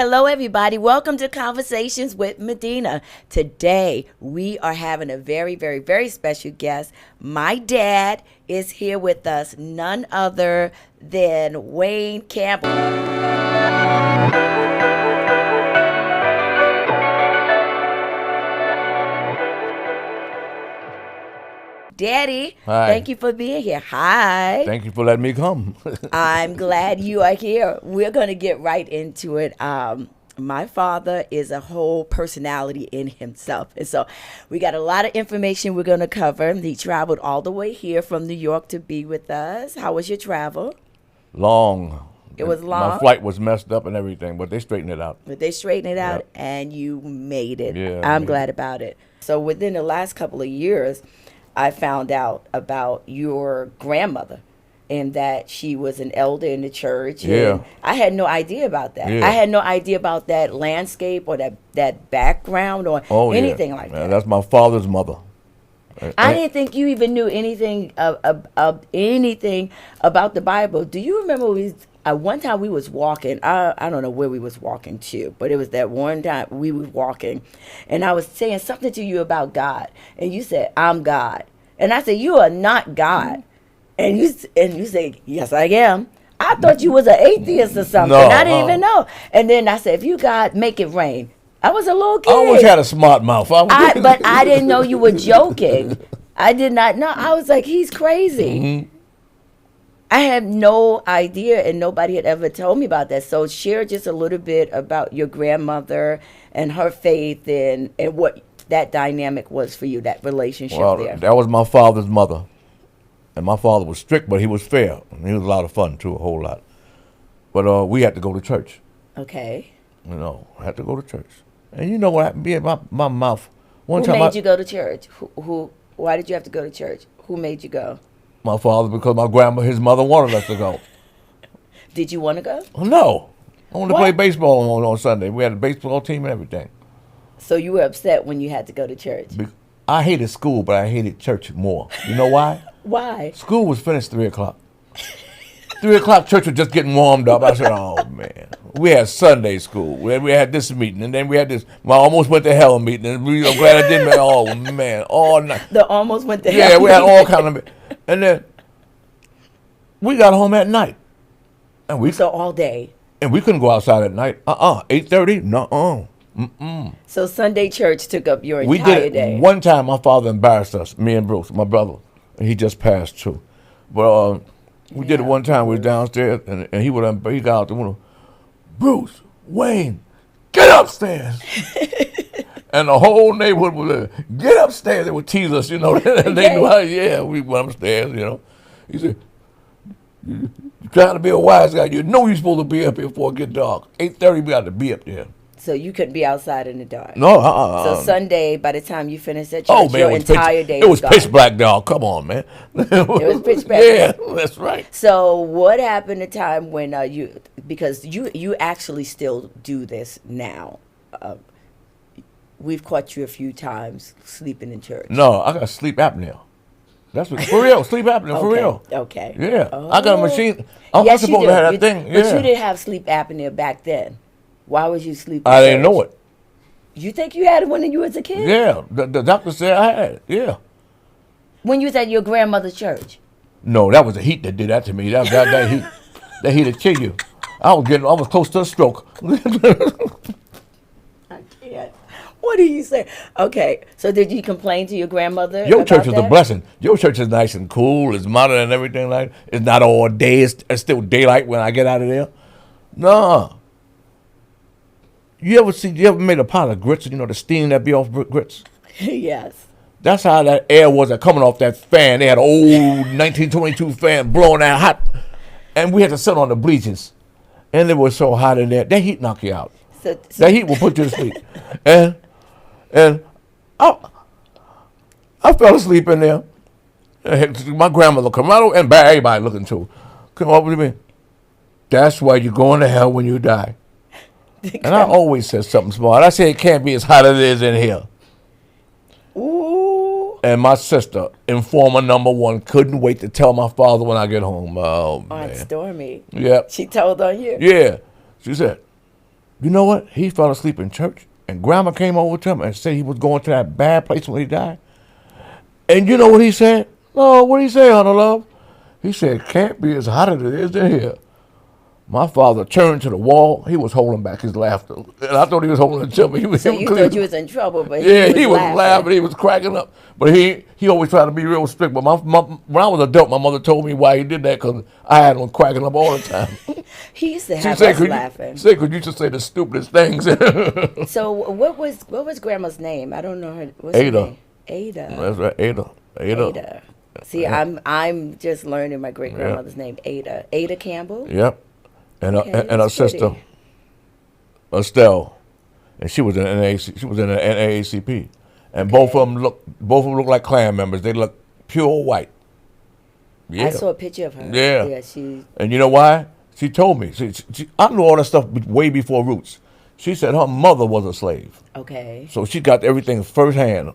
Hello, everybody. Welcome to Conversations with Medina. Today, we are having a very, very, very special guest. My dad is here with us, none other than Wayne Campbell. Daddy, Hi. Thank you for being here. Hi. Thank you for letting me come. I'm glad you are here. We're going to get right into it. My father is a whole personality in himself. And so we got a lot of information we're going to cover. He traveled all the way here from New York to be with us. How was your travel? Long. It was long? My flight was messed up and everything, but they straightened it out. But they straightened it out, Yep. and you made it. Yeah, I'm made glad it. about it. So within the last couple of years, I found out about your grandmother and that she was an elder in the church. Yeah. And I had no idea about that. Yeah. I had no idea about that landscape or that background or anything like that. That's my father's mother. I didn't think you even knew anything of anything about the Bible. Do you remember one time we was walking? I don't know where we was walking to, but it was that one time we was walking, and I was saying something to you about God, and you said, "I'm God," and I said, "You are not God," and you said, "Yes, I am." I thought you was an atheist or something. No, I didn't even know. And then I said, "If you God, make it rain." I was a little kid. I always had a smart mouth. But I didn't know you were joking. I did not know. I was like, he's crazy. Mm-hmm. I had no idea, and nobody had ever told me about that. So share just a little bit about your grandmother and her faith and what that dynamic was for you, that relationship there. That was my father's mother. And my father was strict, but he was fair. And he was a lot of fun, too, a whole lot. But we had to go to church. Okay. I had to go to church. And you know what happened? My mouth. Who made you go to church? Why did you have to go to church? Who made you go? My father, because my grandma, his mother wanted us to go. Did you want to go? No. I wanted to What? play baseball on Sunday. We had a baseball team and everything. So you were upset when you had to go to church. I hated school, but I hated church more. You know why? Why? School was finished 3 o'clock. 3 o'clock, church was just getting warmed up. I said, oh, man. We had Sunday school. We had this meeting, and then we had this. I almost went to hell meeting, and I'm glad I didn't. Oh, man. All night. The almost went to hell. Yeah, we had all kind of. And then we got home at night. And So all day. And we couldn't go outside at night. 8:30? No. So Sunday church took up your We entire did day. it. One time my father embarrassed us, me and Bruce, my brother. And he just passed too. But we did it one time. We was downstairs, and he got out the window. Bruce, Wayne, get upstairs. And the whole neighborhood was there. Get upstairs. They would tease us, and they knew we went upstairs, He said, you're trying to be a wise guy. You know you're supposed to be up here before it get dark. 8:30, we got to be up there. So you couldn't be outside in the dark. No, So Sunday, by the time you finished at church, Oh, man, your entire day it was gone. pitch black, dog. Come on, man. It was pitch black. Yeah, that's right. So what happened the time when because you actually still do this now. We've caught you a few times sleeping in church. No, I got sleep apnea. That's what, for real, sleep apnea, for real. Okay. Yeah, Oh. I got a machine. I'm Yes, supposed you to do. have that thing. But Yeah. you didn't have sleep apnea back then. Why was you sleeping? I didn't know it. You think you had it when you was a kid? Yeah, the doctor said I had it. Yeah. When you was at your grandmother's church? No, that was the heat that did that to me. That heat, that heat would kill you. I was close to a stroke. I can't. What do you say? Okay, so did you complain to your grandmother? Your about church is a that? blessing. Your church is nice and cool. It's modern and everything like. It's not all day. It's still daylight when I get out of there. No. You ever made a pot of grits? The steam that be off grits. Yes. That's how that air was coming off that fan. They had an old 1922 fan blowing that hot, and we had to sit on the bleachers, and it was so hot in there. That heat knock you out. So That heat will put you to sleep. And I fell asleep in there. And my grandmother come out, and everybody looking too. Come over to me. That's why you're going to hell when you die. And I always said something smart. I said it can't be as hot as it is in here. Ooh. And my sister, informer number one, couldn't wait to tell my father when I get home. Oh, Aunt man. Stormy. Yeah. She told on you. Yeah. She said, You know what? He fell asleep in church, and Grandma came over to him and said he was going to that bad place when he died. And you know what he said? Oh, what did he say, Honor Love? He said, it can't be as hot as it is in here. My father turned to the wall. He was holding back his laughter. And I thought he was holding it to me. So you thought you was in trouble, but he was laughing. He was cracking up. But he always tried to be real strict. But when I was an adult, my mother told me why he did that, because I had him cracking up all the time. He used to have us laughing. Because you just say the stupidest things. So what was Grandma's name? I don't know her. What's Ada. Her name? Ada. That's right, Ada. Ada. See, I'm just learning my great grandmother's name, Ada. Ada Campbell. Yep. And her sister, Estelle, and she was in NAAC, she was in the NAACP, and both of them look like Klan members. They look pure white. Yeah. I saw a picture of her. Yeah. Yeah. She. And you know why? She told me. I knew all that stuff way before Roots. She said her mother was a slave. Okay. So she got everything firsthand.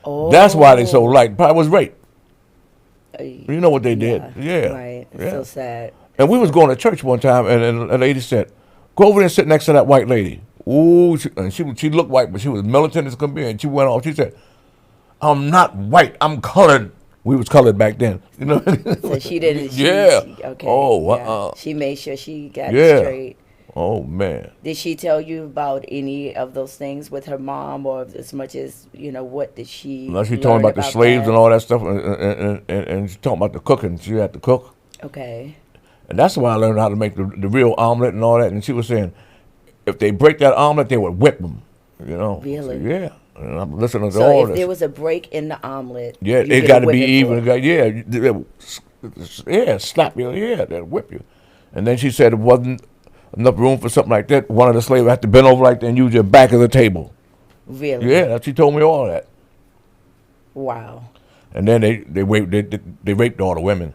Oh. That's why they so light. Probably was rape. You know what they did? Yeah. Right. Yeah. So sad. And we was going to church one time, and a lady said, "Go over there and sit next to that white lady." Ooh, she looked white, but she was militant as could be. And she went off. She said, "I'm not white. I'm colored." We was colored back then, you know. So she didn't. Okay. Oh. Yeah. She made sure she got it straight. Oh man. Did she tell you about any of those things with her mom, or as much as what did she? No, she told me about the slaves and all that stuff, and she talking about the cooking. She had to cook. Okay. And that's why I learned how to make the real omelet and all that. And she was saying, if they break that omelet, they would whip them. Really? So, yeah. And I'm listening to so all if this. there was a break in the omelet, yeah, it got to be even. Slap you. Yeah, they'll whip you. And then she said it wasn't enough room for something like that. One of the slaves had to bend over like that and use your back of the table. Really? Yeah, she told me all that. Wow. And then they raped all the women.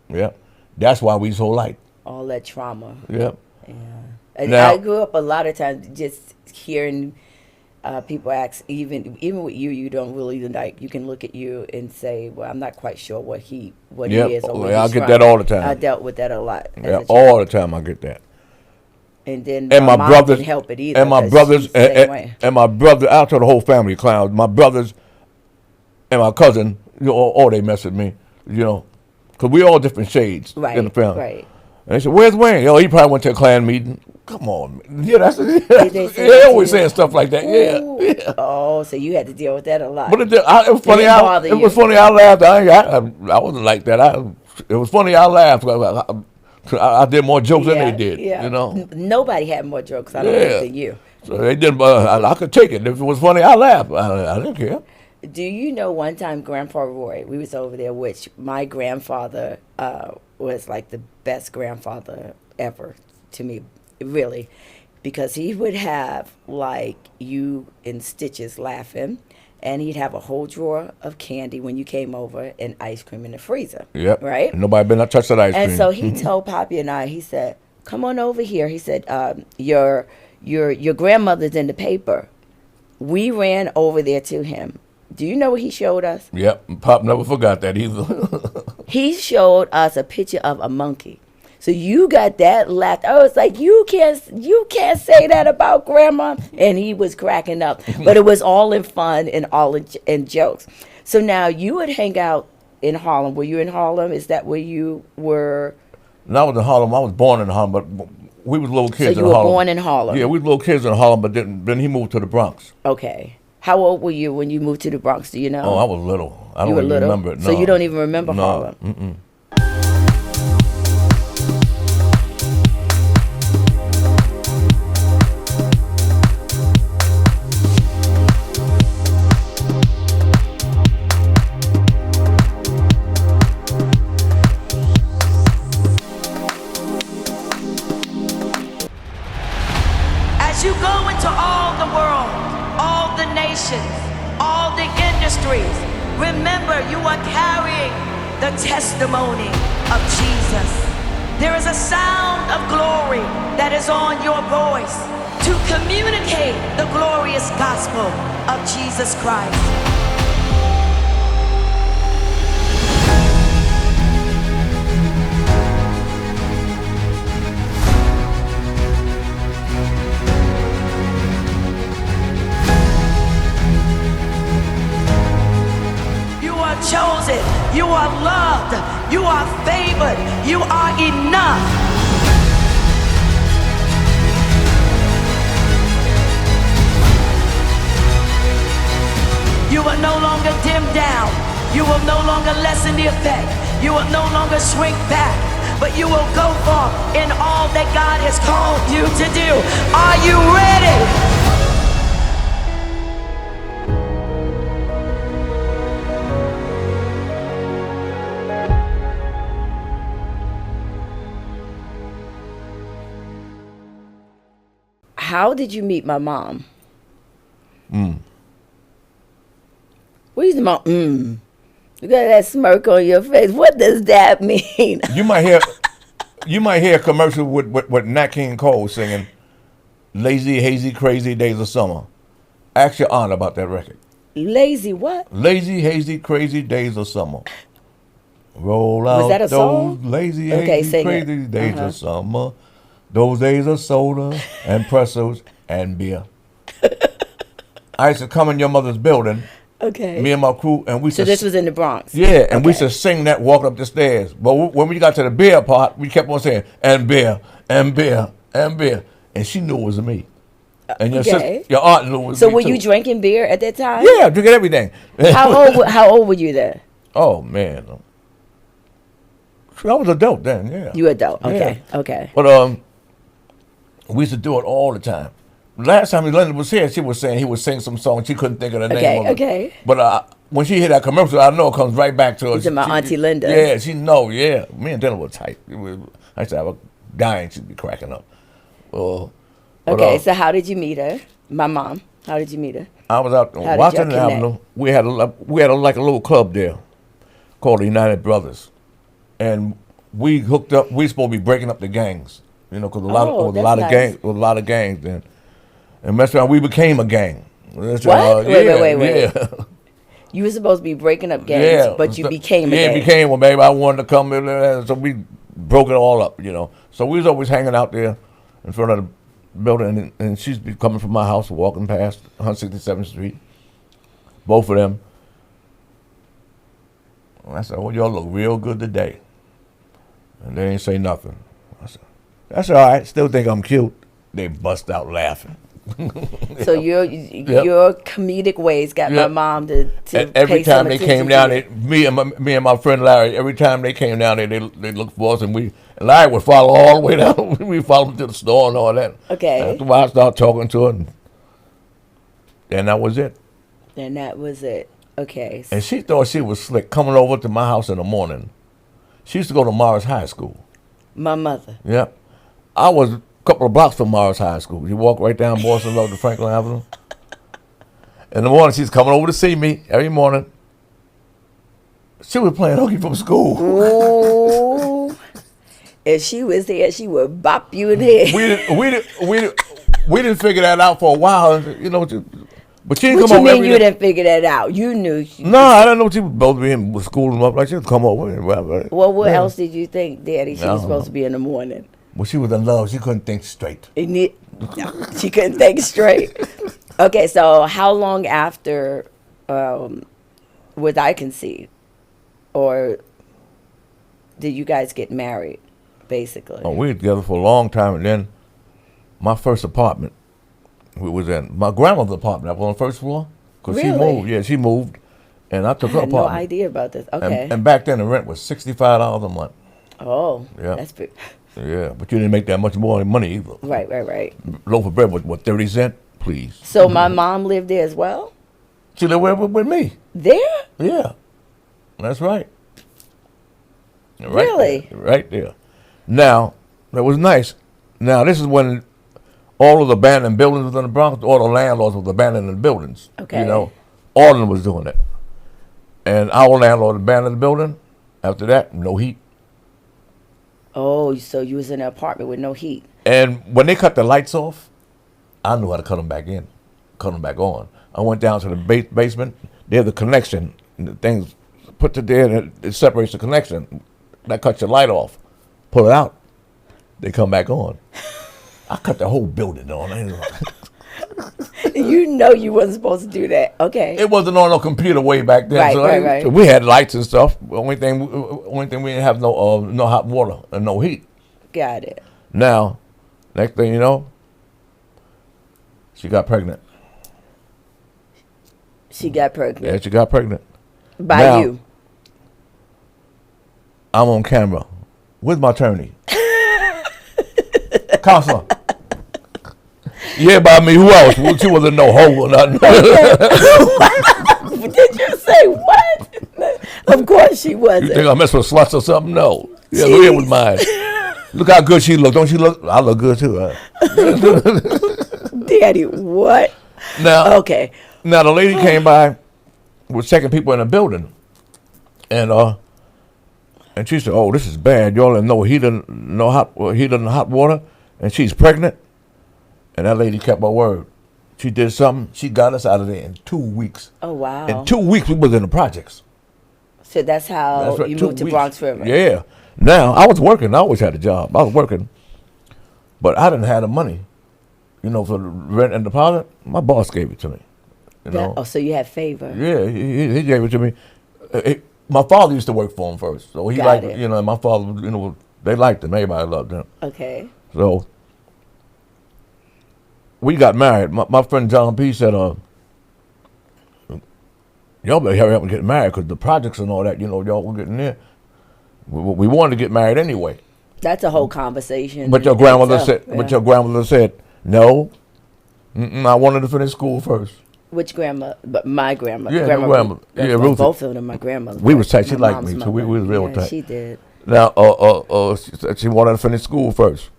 Yeah. That's why we so light. All that trauma. Yep. Yeah. And now, I grew up a lot of times just hearing people ask, even with you don't really you can look at you and say, well, I'm not quite sure what he is. Or I get that all the time. I dealt with that a lot. Yeah, all the time I get that. And then my mom brothers didn't help it either. And my brothers and my brother, I'll tell the whole family clowns. My brothers and my cousin, all they mess with me, because we all different shades in the family. Right. And they said, "Where's Wayne?" He probably went to a Clan meeting. Come on, man. Yeah, they always saying stuff like that. Yeah. Oh, so you had to deal with that a lot. But it was funny. It was funny. I laughed. I wasn't like that. It was funny. I laughed. I did more jokes than they did. Yeah. Nobody had more jokes. I don't think than you. So they didn't. I could take it. If it was funny, I laughed. I didn't care. Do you know one time Grandpa Roy, we was over there, which my grandfather was like the best grandfather ever to me, really, because he would have like you in stitches laughing, and he'd have a whole drawer of candy when you came over and ice cream in the freezer. Yep. Right? Nobody better not touch that ice cream. And so he told Poppy and I, he said, "Come on over here." He said, your grandmother's in the paper." We ran over there to him. Do you know what he showed us? Yep, Pop never forgot that either. He showed us a picture of a monkey. So you got that laughed. I was like, you can't say that about Grandma. And he was cracking up. But it was all in fun and all in jokes. So now you would hang out in Harlem. Were you in Harlem? Is that where you were? No, I was in Harlem. I was born in Harlem, but we was little kids in Harlem. So you were born in Harlem? Yeah, we were little kids in Harlem, but then he moved to the Bronx. Okay. How old were you when you moved to the Bronx? Do you know? Oh, I was little. I don't even remember it. No. So you don't even remember Harlem? Mm-mm. As you go into all the world, all the nations, all the industries, remember you are carrying the testimony of Jesus. There is a sound of glory that is on your voice to communicate the glorious gospel of Jesus Christ. are loved. You are favored. You are enough. You will no longer dim down. You will no longer lessen the effect. You will no longer shrink back, but you will go forth in all that God has called you to do. Are you ready? How did you meet my mom? What is my You got that smirk on your face. What does that mean? You might hear a commercial with Nat King Cole singing "Lazy, Hazy, Crazy Days of Summer." Ask your aunt about that record. Lazy what? Lazy, Hazy, Crazy Days of Summer. Roll out that a those song? lazy, Okay, hazy, sing crazy it. days of summer. Those days of soda and pretzels and beer. I used to come in your mother's building, Okay. me and my crew, and we So this was in the Bronx. yeah, and we Okay. used to sing that walking up the stairs. But when we got to the beer part, we kept on saying, and beer, and beer, and beer. And she knew it was me. And your Okay. sister, your aunt knew it was So me were too. you drinking beer at that time? Yeah, drinking everything. How old were you then? Oh, man. I was adult then, yeah. You adult. Okay. Yeah. Okay. But we used to do it all the time. Last time Linda was here, she was saying he would sing some song. She couldn't think of the name of it. Okay. But when she hear that commercial, I know it comes right back to her. It's my Auntie Linda. Yeah, she know. Yeah, me and Dylan were tight. I used to have a dying. She'd be cracking up. Okay. So how did you meet her? My mom. How did you meet her? I was out How on did Washington y'all Avenue. We had like a little club there called the United Brothers, and we hooked up. We supposed to be breaking up the gangs, because a lot of gangs then. And mess around, we became a gang. What? Yeah, Wait. Yeah. You were supposed to be breaking up gangs, but you became a gang. Yeah, became one, baby. I wanted to come in there, so we broke it all up, So we was always hanging out there in front of the building, and she's be coming from my house, walking past 167th Street. Both of them. And I said, "Oh, y'all look real good today." And they ain't say nothing. I said, "That's all right. Still think I'm cute." They bust out laughing. So your comedic ways got my mom to every pay time some they attention came to down, you. me and my friend Larry, every time they came down there, they looked for us, and Larry would follow all the way down. We followed him to the store and all that. Okay. After a while, I started talking to her, and that was it. And that was it. Okay. And she thought she was slick coming over to my house in the morning. She used to go to Morris High School. My mother. Yep. I was a couple of blocks from Morris High School. You walk right down Boston Road to Franklin Avenue. In the morning, she's coming over to see me every morning. She was playing hooky from school. Ooh. If she was there, she would bop you in the head. We didn't figure that out for a while, But she didn't What come you over mean every you day. didn't figure that out? You knew. No, I didn't know she was supposed to be in school them up. Like, she would come over. Well, what else did you think, Daddy? She I was don't supposed know. to be in the morning. Well, she was in love. She couldn't think straight. No, she couldn't think straight. Okay, so how long after was I conceived? Or did you guys get married, basically? Oh, we were together for a long time, and then my first apartment, we was in my grandmother's apartment up on the first floor. Cause Really? she moved. Yeah, she moved, and I I took her had no apartment. idea about this. Okay. And back then the rent was $65 a month. Oh, Yeah. that's pretty. Yeah, but you didn't make that much more money either. Right. Loaf of bread was what 30 cents, please. So my mom lived there as well? She lived with me. There? Yeah, that's right. Right Really? there, right there. Now, that was nice. Now, this is when all of the abandoned buildings was in the Bronx, all the landlords was abandoning the buildings. Okay. All of them was doing it. And our landlord abandoned the building. After that, no heat. Oh, so you was in an apartment with no heat. And when they cut the lights off, I knew how to cut them back in, cut them back on. I went down to the basement. They have the connection. And the thing's put to there, and it separates the connection. That cuts your light off. Pull it out. They come back on. I cut the whole building on. You You know you wasn't supposed to do that. Okay. It wasn't on no computer way back then. Right, so right. we had lights and stuff. Only thing we didn't have no hot water and no heat. Got it. Now, next thing you know, she got pregnant. She got pregnant. Yeah, she got pregnant. By now, you. I'm on camera with my attorney. Counselor. Yeah, by me. Who else? Well, she wasn't no hoe or nothing. Did you say what? Of course she wasn't. You think I mess with sluts or something? No. Yeah, Leah was mine. Look how good she looked. Don't she look? I look good too. Huh? Daddy, what? Now, okay. Now the lady came by with checking people in the building, and she said, "Oh, this is bad. Y'all didn't know he didn't know hot water, and she's pregnant." And that lady kept her word. She did something. She got us out of there in 2 weeks. Oh wow! In 2 weeks, we was in the projects. So that's how right, you 2 moved to weeks. Bronx River. Yeah. Now I was working. I always had a job. I was working, but I didn't have the money, for the rent and deposit. My boss gave it to me. So you had favor. Yeah, he gave it to me. My father used to work for him first, so he Got liked it. my father. They liked him. Everybody loved him. Okay. So we got married. My friend John P said, "Y'all better hurry up and get married because the projects and all that, y'all were getting there. We wanted to get married anyway." That's a whole conversation. But your grandmother said, "No, I wanted to finish school first." Which grandma? But my grandma. Yeah, your grandmother. Yeah, Ruthie. Both of them, my grandmother. We was tight. She My liked mom's me, so we mother. was real Yeah, tight. She did. Now, she said she wanted to finish school first.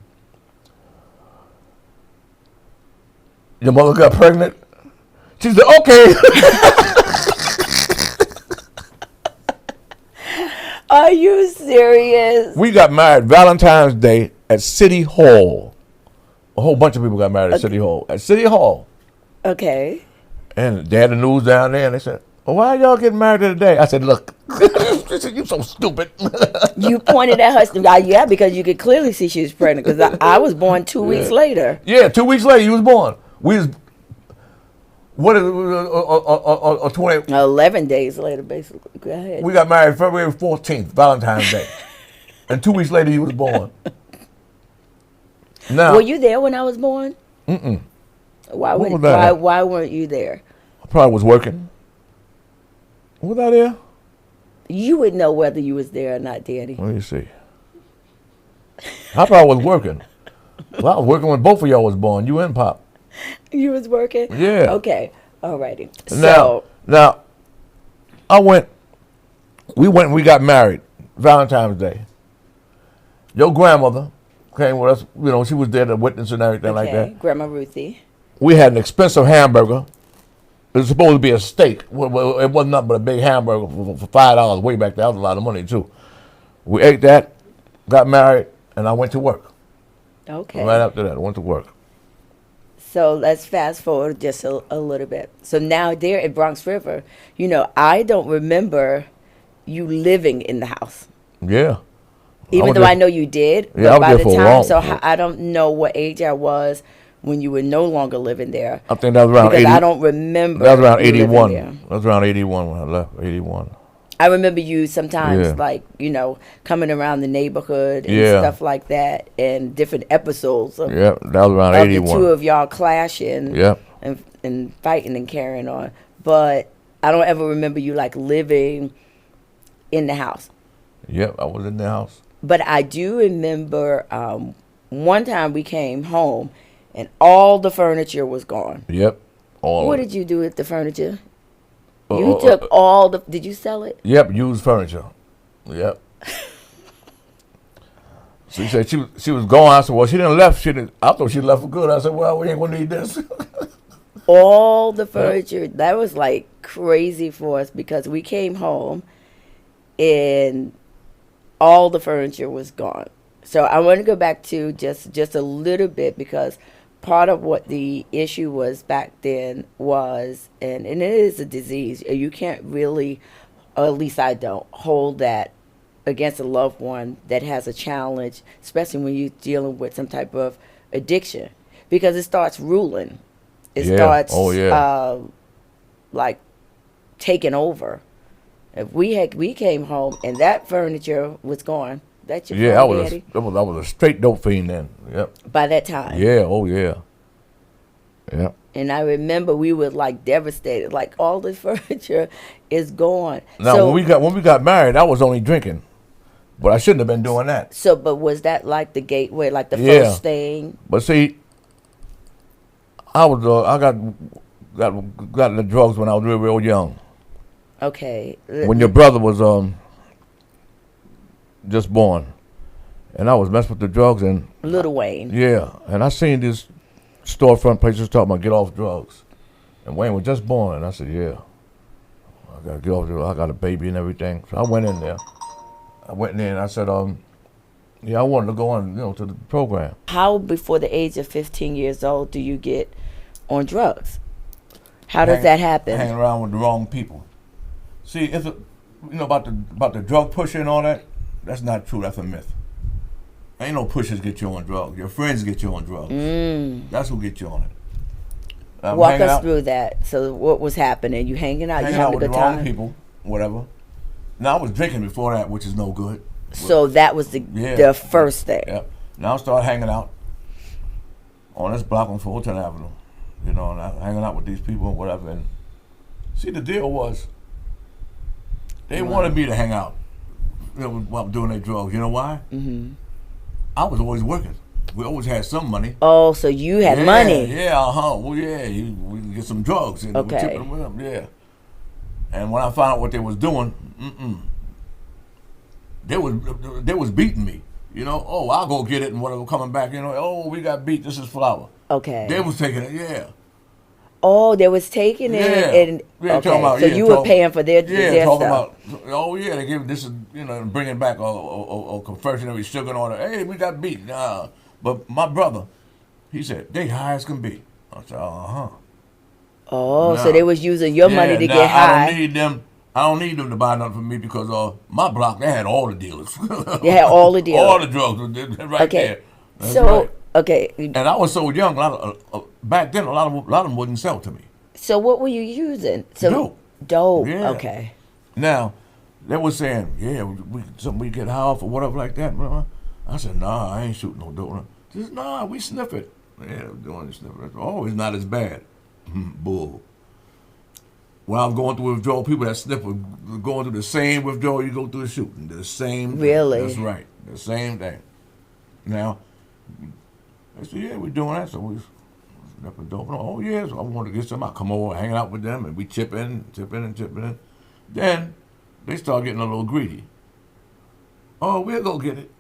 Your mother got pregnant? She said, "Okay." Are you serious? We got married Valentine's Day at City Hall. A whole bunch of people got married at City Hall. At City Hall. Okay. And they had the news down there, and they said, "Well, why y'all getting married today?" I said, "Look," she said, "You so stupid." You pointed at her. Yeah, because you could clearly see she was pregnant. Because I was born 2 weeks later. Yeah, 2 weeks later, you was born. We was, what is 20? 11 days later, basically. Go ahead. We got married February 14th, Valentine's Day. And 2 weeks later, he was born. Now, Were you there when I was born? Mm-mm. Why What was that? why weren't you there? I probably was working. Was I there? You would know whether you was there or not, Daddy. Let me see. I probably was working. Well, I was working when both of y'all was born, you and Pop. You was working? Yeah. Okay. Alrighty. Now, we got married Valentine's Day. Your grandmother came with us. She was there to witness and everything like that. Grandma Ruthie. We had an expensive hamburger. It was supposed to be a steak. Well, it wasn't nothing but a big hamburger for $5 way back there. That was a lot of money, too. We ate that, got married, and I went to work. Okay. Right after that, I went to work. So let's fast forward just a little bit. So now there at Bronx River, I don't remember you living in the house. Yeah. Even though I know you did. Yeah, but I was there for a long time. I don't know what age I was when you were no longer living there. I think that was around because 80. I don't remember. That was around you living 81. there. That was around 81 when I left. 81. I remember you sometimes, Yeah. coming around the neighborhood and Yeah. stuff like that, and different episodes of, Yeah, that was around of 81. the two of y'all clashing Yep. and fighting and carrying on. But I don't ever remember you living in the house. Yep, I was in the house. But I do remember one time we came home and all the furniture was gone. Yep. What did you do with the furniture? You took all the. Did you sell it? Yep, used furniture. Yep. She said she was going. I said, well, she didn't left. I thought she left for good. I said, well, we ain't gonna need this. All the furniture. That was crazy for us because we came home and all the furniture was gone. So I want to go back to just a little bit because part of what the issue was back then was, and it is a disease. You can't really, or at least I don't, hold that against a loved one that has a challenge, especially when you're dealing with some type of addiction, because it starts ruling. it Yeah. starts Oh, yeah. like taking over. If we came home and that furniture was gone, that's your Yeah, phone, Daddy. I was a straight dope fiend then. Yep. By that time. Yeah. Oh yeah. Yeah. And I remember we were like devastated, like all this furniture is gone. Now So when we got married, I was only drinking, but I shouldn't have been doing that. so, but was that like the gateway, like the Yeah. first thing? But see, I got the drugs when I was real young. Okay. When your brother was just born, and I was messing with the drugs, and Little Wayne. yeah, and I seen this storefront places talking about get off drugs, and Wayne was just born, and I said, yeah, I gotta get off drugs. I got a baby and everything, so I went in there. And I said, yeah, I wanted to go on, to the program. How before the age of 15 years old do you get on drugs? How does that happen? Hanging around with the wrong people. See, about the drug pusher and all that. That's not true. That's a myth. Ain't no pushers get you on drugs. Your friends get you on drugs. That's who get you on it. Walk us through that. So what was happening? You hanging out? Hanging You out having a with good the wrong time? people, whatever. Now I was drinking before that, which is no good. So that was the first thing. Yep. Now I started hanging out on this block on Fulton Avenue, and hanging out with these people and whatever. And see, the deal was they wanted me to hang out while doing their drugs. You know why? Mm-hmm. I was always working. We always had some money. Oh, so you had money. Yeah, Well, yeah, we could get some drugs and we tipping them with them. Yeah. And when I found out what they was doing, they was beating me. Oh, I'll go get it and whatever, coming back, oh, we got beat, this is flour. Okay. They was taking it, yeah. Oh, they was taking it and okay. So you were paying for their talking stuff. About, oh yeah, they give this is bringing back a confectionery sugar and all that. Hey, we got beat. But my brother, he said, they high as can be. I said, Oh, so they was using your money to get high. I don't need them to buy nothing for me because my block, they had all the dealers. They had all the dealers. All the drugs right there. That's so, right. Okay. And I was so young, back then, a lot of them wouldn't sell to me. So what were you using? So dope. Yeah. Okay. Now, they were saying, yeah, something we get high off or whatever like that. I said, nah, I ain't shooting no dope. She said, nah, we sniff it. Yeah, we're doing the sniff it. Oh, it's not as bad. Bull. When I was going through withdrawal, people that sniff were going through the same withdrawal you go through the shooting. The same thing. Really? That's right. The same thing. Now, I said, yeah, we're doing that. So we sniffing dope. Oh, yeah. So I wanted to get some. I come over, hanging out with them, and we chip in. Then they start getting a little greedy. Oh, we'll go get it.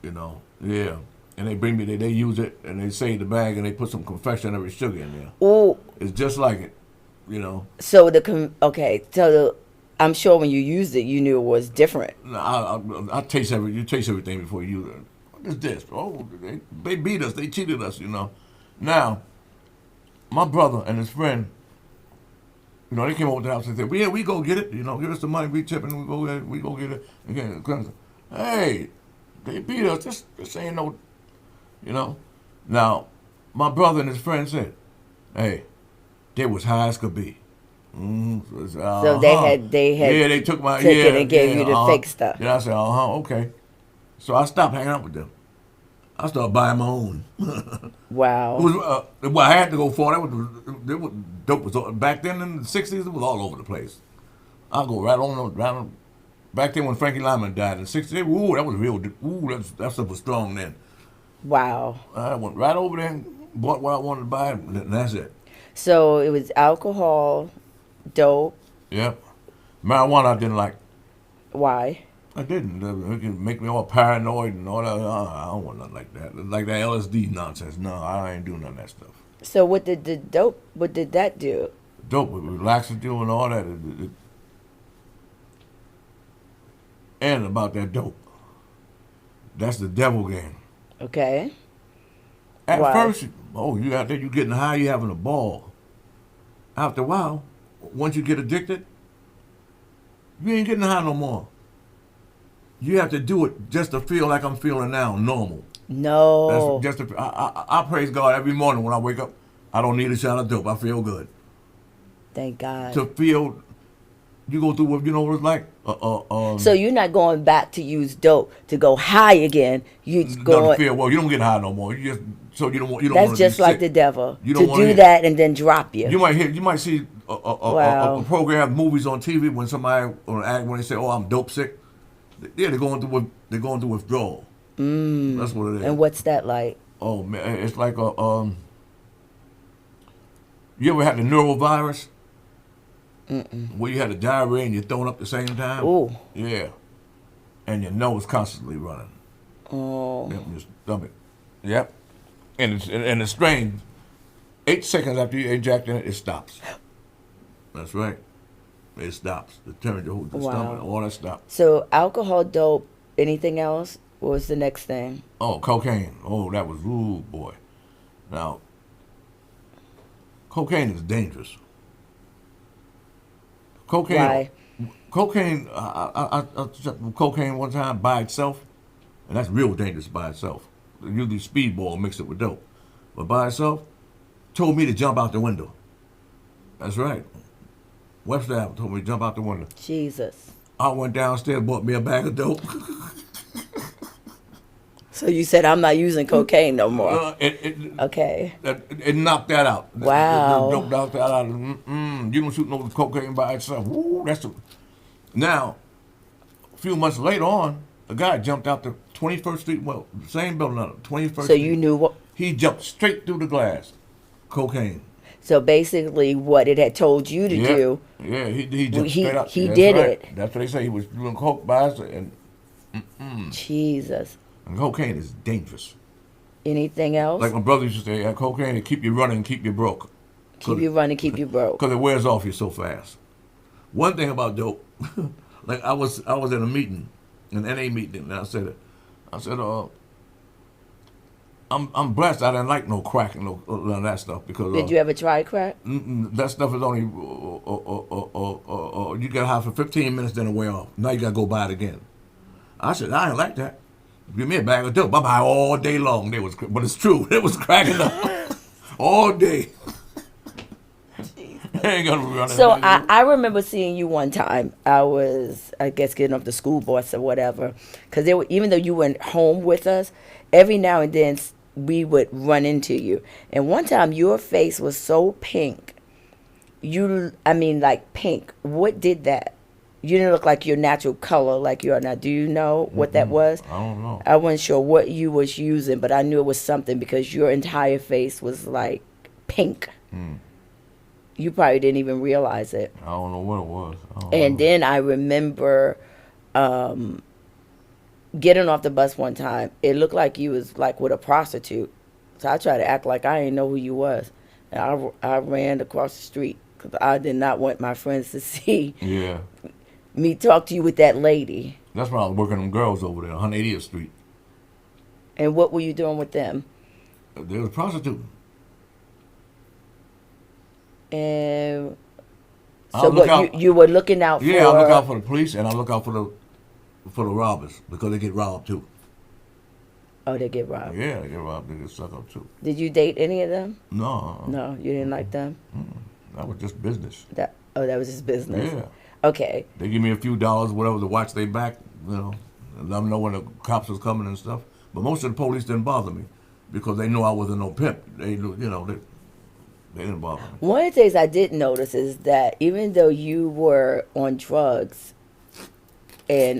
Yeah. And they bring me, they use it, and they save the bag, and they put some confectionery sugar in there. Oh. It's just like it. So I'm sure when you used it, you knew it was different. I taste you taste everything before you use it. What is this? Oh, they beat us. They cheated us. Now, my brother and his friend, they came over to the house and said, "Yeah, we go get it. Give us the money. We tipping. We go get it." Again, hey, they beat us. This ain't no, Now, my brother and his friend said, "Hey, they was high as could be." So they had yeah, they took it and gave you the fake stuff. Yeah, I said, okay. So I stopped hanging out with them. I started buying my own. Wow. It was, I had to go for it. Dope was back then in the 60s. It was all over the place. I'll go right on. Back then when Frankie Lyman died in the 60s, ooh, that was real. Ooh, that stuff was strong then. Wow. I went right over there and bought what I wanted to buy, and that's it. So it was alcohol, dope. Yep. Marijuana I didn't like. Why? I didn't. It could make me all paranoid and all that. I don't want nothing like that. Like that LSD nonsense. No, I ain't doing none of that stuff. So what did that do? Dope, it relaxes you and all that. And about that dope. That's the devil game. Okay. At first, you out there, you getting high, you having a ball. After a while, once you get addicted, you ain't getting high no more. You have to do it just to feel like I'm feeling now, normal. No. That's just I praise God every morning when I wake up. I don't need a shot of dope. I feel good. Thank God. To feel, you go through what you know what it's like. So you're not going back to use dope to go high again. You Not to going. feel. Well, you don't get high no more. You just so you don't want. You don't That's want just be like sick. the devil You to don't wanna do hear- that and then drop you. You might hear. You might see Wow. a program, movies on TV when somebody or an act when they say, "Oh, I'm dope sick." Yeah, they're going through withdrawal. That's what it is. And what's that like? Oh man, it's like a You ever had the neurovirus? Where you had the diarrhea and you're throwing up at the same time? Ooh. Yeah. And your nose constantly running. Oh. Yep, your stomach. Yep. And it's strange. 8 seconds after you eject in it, it stops. That's right. It stops. The temperature, the Wow. stomach, all that stops. So alcohol, dope, anything else? What was the next thing? Oh, cocaine. Oh, that was, ooh, boy. Now, cocaine is dangerous. Cocaine. Why? Cocaine, I took cocaine one time by itself, and that's real dangerous by itself. Usually speedball mixed it with dope. But by itself, told me to jump out the window. That's right. Webster Avenue told me to jump out the window. Jesus. I went downstairs, bought me a bag of dope. So you said I'm not using cocaine no more. It Okay. knocked that out. Wow. The dope knocked that out. You don't shoot no cocaine by itself. Woo, Now, a few months later on, a guy jumped out the 21st Street, well, the same building, 21st So Street. you knew what? He jumped straight through the glass. Cocaine. So basically, what it had told you to do. Yeah, he jumped straight out. He That's did right. it. That's what they say. He was doing coke by himself, Jesus. and cocaine is dangerous. Anything else? Like my brother used to say, cocaine will keep you running and keep you broke. Keep you running, keep you broke. Because it wears off you so fast. One thing about dope, like I was at a meeting, an NA meeting, and I said, I'm blessed. I didn't like no crack and none of that stuff because Did you ever try crack? that stuff is only you get high for 15 minutes, then it wear off. Now you gotta go buy it again. I said I ain't like that. Give me a bag of dope. I'm high all day long. But it's true. It was cracking up all day. Ain't gonna run So it. I remember seeing you one time. I was, I guess, getting off the school bus or whatever. Because even though you went home with us, every now and then we would run into you. And one time your face was so pink. Like pink. What did that? You didn't look like your natural color like you are now. Do you know what that was? I don't know. I wasn't sure what you was using, but I knew it was something because your entire face was like pink. You probably didn't even realize it. I don't know what it was. And then I remember getting off the bus one time. It looked like you was like with a prostitute. So I tried to act like I didn't know who you was. And I ran across the street because I did not want my friends to see Yeah. me talk to you with that lady. That's when I was working them girls over there, 180th Street. And what were you doing with them? They was prostituting. And I'll so look what out- you were looking out for? Yeah, I look out for the police and I look out for the robbers because they get robbed too. Oh, they get robbed. Yeah, they get robbed. They get stuck up too. Did you date any of them? No. No, you didn't like them. That was just business. That was his business. Yeah. Okay. They give me a few dollars, whatever, to watch their back, and let them know when the cops was coming and stuff. But most of the police didn't bother me because they knew I wasn't no pimp. They knew, they didn't bother me. One of the things I did notice is that even though you were on drugs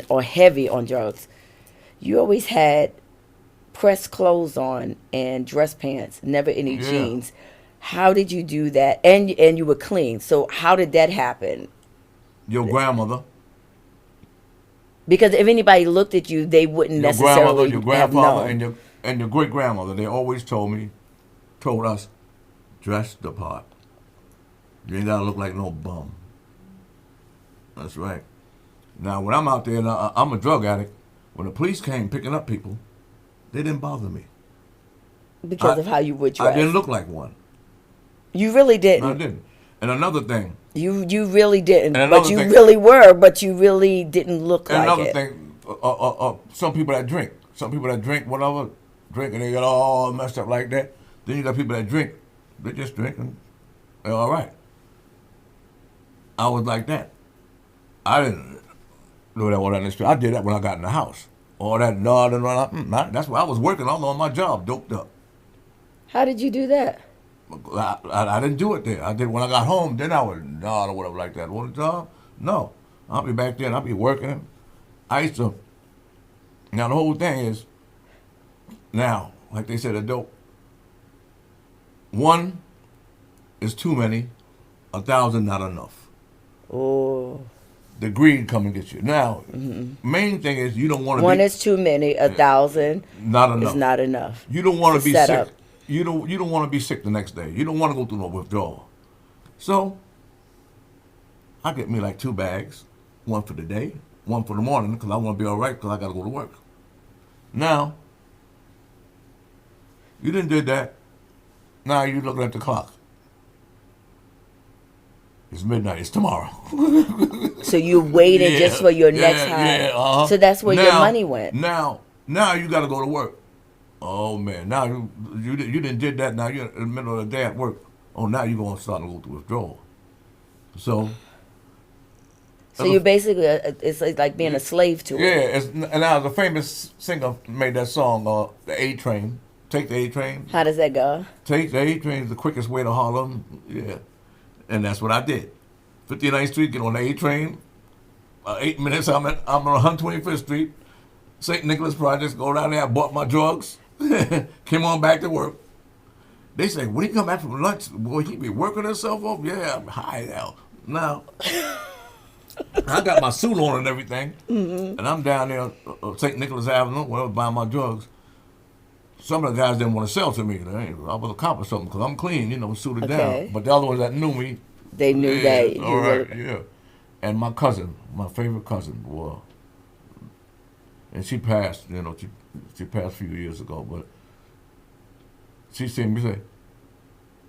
or heavy on drugs, you always had pressed clothes on and dress pants, never any Yeah. jeans. How did you do that? And you were clean. So how did that happen? Your grandmother, Because if anybody looked at you, they wouldn't your necessarily grandmother, your grandfather, have known. and your great grandmother, they always told us, dress the part. You ain't gotta look like no bum. That's right. Now when I'm out there, and I'm a drug addict. When the police came picking up people, they didn't bother me. Because of how you would dress. I didn't look like one. You really didn't. I didn't. And another thing. You really didn't. And But another you thing- really were, but you really didn't look And like another it. thing, some people that drink, whatever, drink and they get all messed up like that. Then you got people that drink They just drink and they're all right. I was like that. I didn't do that when I was. I did that when I got in the house. All that nodding around. That's why I was working. I was on my job, doped up. How did you do that? I didn't do it there. I did when I got home. Then I would nod or whatever like that. Want a job? No. I'll be back there and I'll be working. I used to. Now the whole thing is. Now, like they said, a dope. One is too many. 1,000 not enough. Oh. The greed come and get you. Now, main thing is you don't want to. One is too many. 1,000 not enough. is not enough. You don't want to be set sick. up. You don't want to be sick the next day. You don't want to go through no withdrawal. So I get me like 2 bags, one for the day, one for the morning, because I want to be all right because I got to go to work. Now, you didn't did that. Now you're looking at the clock. It's midnight. It's tomorrow. So you waited just for your next high. Yeah, So that's where your money went. Now you got to go to work. Oh man! Now you didn't did that. Now you're in the middle of the day at work. Oh, now you're going to start to go through withdrawal. So you basically, it's like being a slave to it. Yeah, and now the famous singer made that song, "The A Train." Take the A Train. How does that go? Take the A Train is the quickest way to Harlem. Yeah, and that's what I did. 59th Street, get on the A Train. 8 minutes, I'm on 125th Street, St. Nicholas Projects. Go down there. I bought my drugs. Came on back to work. They say, when he come back from lunch, boy, he be working himself off. Yeah, I'm high now. Now, I got my suit on and everything, and I'm down there, St. Nicholas Avenue, where I was buying my drugs. Some of the guys didn't want to sell to me. I was a cop or something because I'm clean, suited down. But the other ones that knew me, they knew that. All right, yeah. And my cousin, my favorite cousin, well, and she passed, she passed a few years ago, but she seen me say,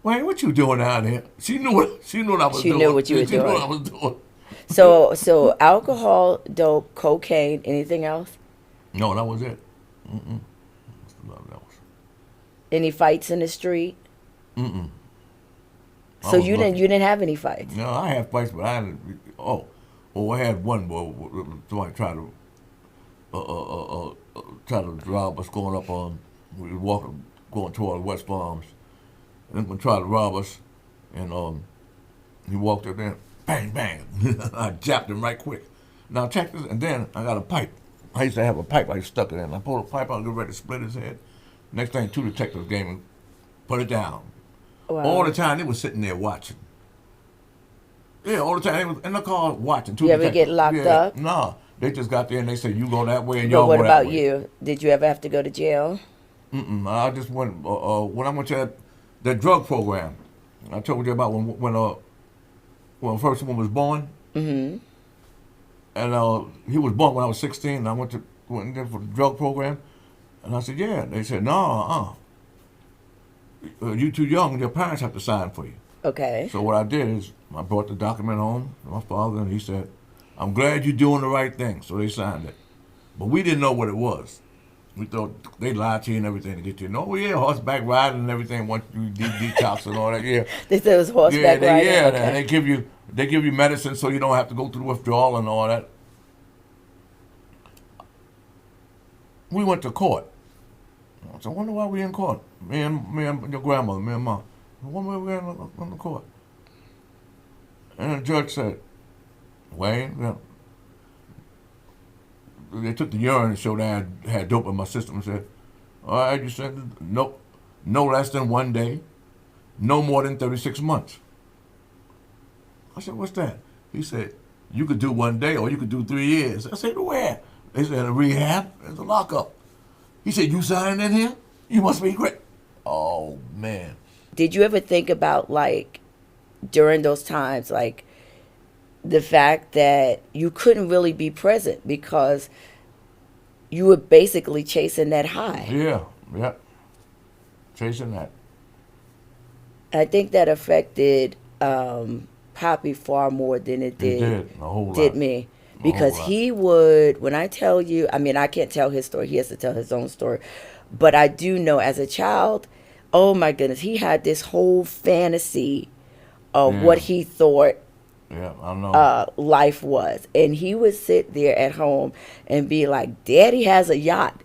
"Wayne, what you doing down here?" She knew what I was doing. She knew what you were She doing. knew what I was doing. So alcohol, dope, cocaine, anything else? No, that was it. That was. Any fights in the street? So you didn't have any fights? No, I had fights, but I didn't. I had one boy. Somebody tried to rob us going up on. We were walking, going toward West Farms, and they tried to rob us, and he walked up there, bang bang. I jabbed him right quick. Now check this, and then I got a pipe. I used to have a pipe. I stuck it in. I pulled a pipe out, get ready to split his head. Next thing, 2 detectives came and put it down. Wow. All the time, they was sitting there watching. Yeah, all the time. They was in the car watching. 2 You ever detectives. get locked up? No. They just got there and they said, you go that way and But y'all what go that about way. you? Did you ever have to go to jail? I just went, when I went to that drug program, I told you about when the first one was born. Mm-hmm. And he was born when I was 16, and I went there for the drug program. And I said, yeah. They said, no, you too young, your parents have to sign for you. Okay. So what I did is I brought the document home to my father, and he said, I'm glad you're doing the right thing. So they signed it. But we didn't know what it was. We thought they lied to you and everything to get you. No, yeah, horseback riding and everything. Once you detox and all that, yeah. They said it was horseback riding? Yeah, okay. and they give you medicine so you don't have to go through withdrawal and all that. We went to court. So I wonder why we in court. Me and your grandmother, me and mom. I wonder why we're in the court. And the judge said, Wayne, they took the urine and showed I had dope in my system and said, all right, you said no less than 1 day, no more than 36 months. I said, what's that? He said, you could do 1 day or you could do 3 years. I said, where? They said, a rehab, there's a lockup. He said, you signed in here? You must be great. Oh, man. Did you ever think about, like, during those times, like, the fact that you couldn't really be present because you were basically chasing that high? Yeah. Chasing that. I think that affected Poppy far more than it did a whole lot. Did me. Because he would, when I tell you, I mean, I can't tell his story. He has to tell his own story. But I do know as a child, oh my goodness, he had this whole fantasy of Yeah. what he thought Yeah, I know. life was. And he would sit there at home and be like, Daddy has a yacht.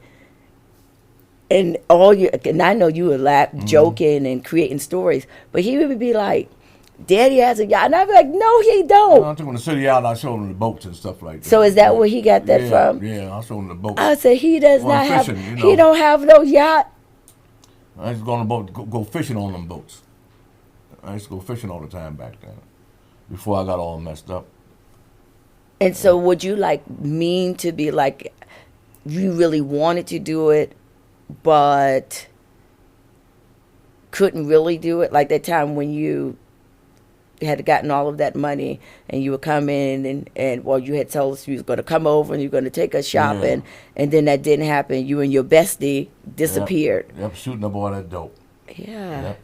And and I know you would laugh, joking and creating stories, but he would be like, Daddy has a yacht. And I'd be like, no, he I don't. took him to city out. I showed him the boats and stuff like that. So is that where he got that yeah, from? Yeah, I showed him the boats. I said, he does Well, not have, fishing, you he know. don't have no yacht. I used to go on the boat, go fishing on them boats. I used to go fishing all the time back then, before I got all messed up. And so would you like mean to be like, you really wanted to do it, but couldn't really do it? Like that time when you had gotten all of that money and you would come in and well, you had told us you was going to come over and you were going to take us shopping, and then that didn't happen. You and your bestie disappeared. Yep, shooting up all that dope. Yeah. Yep.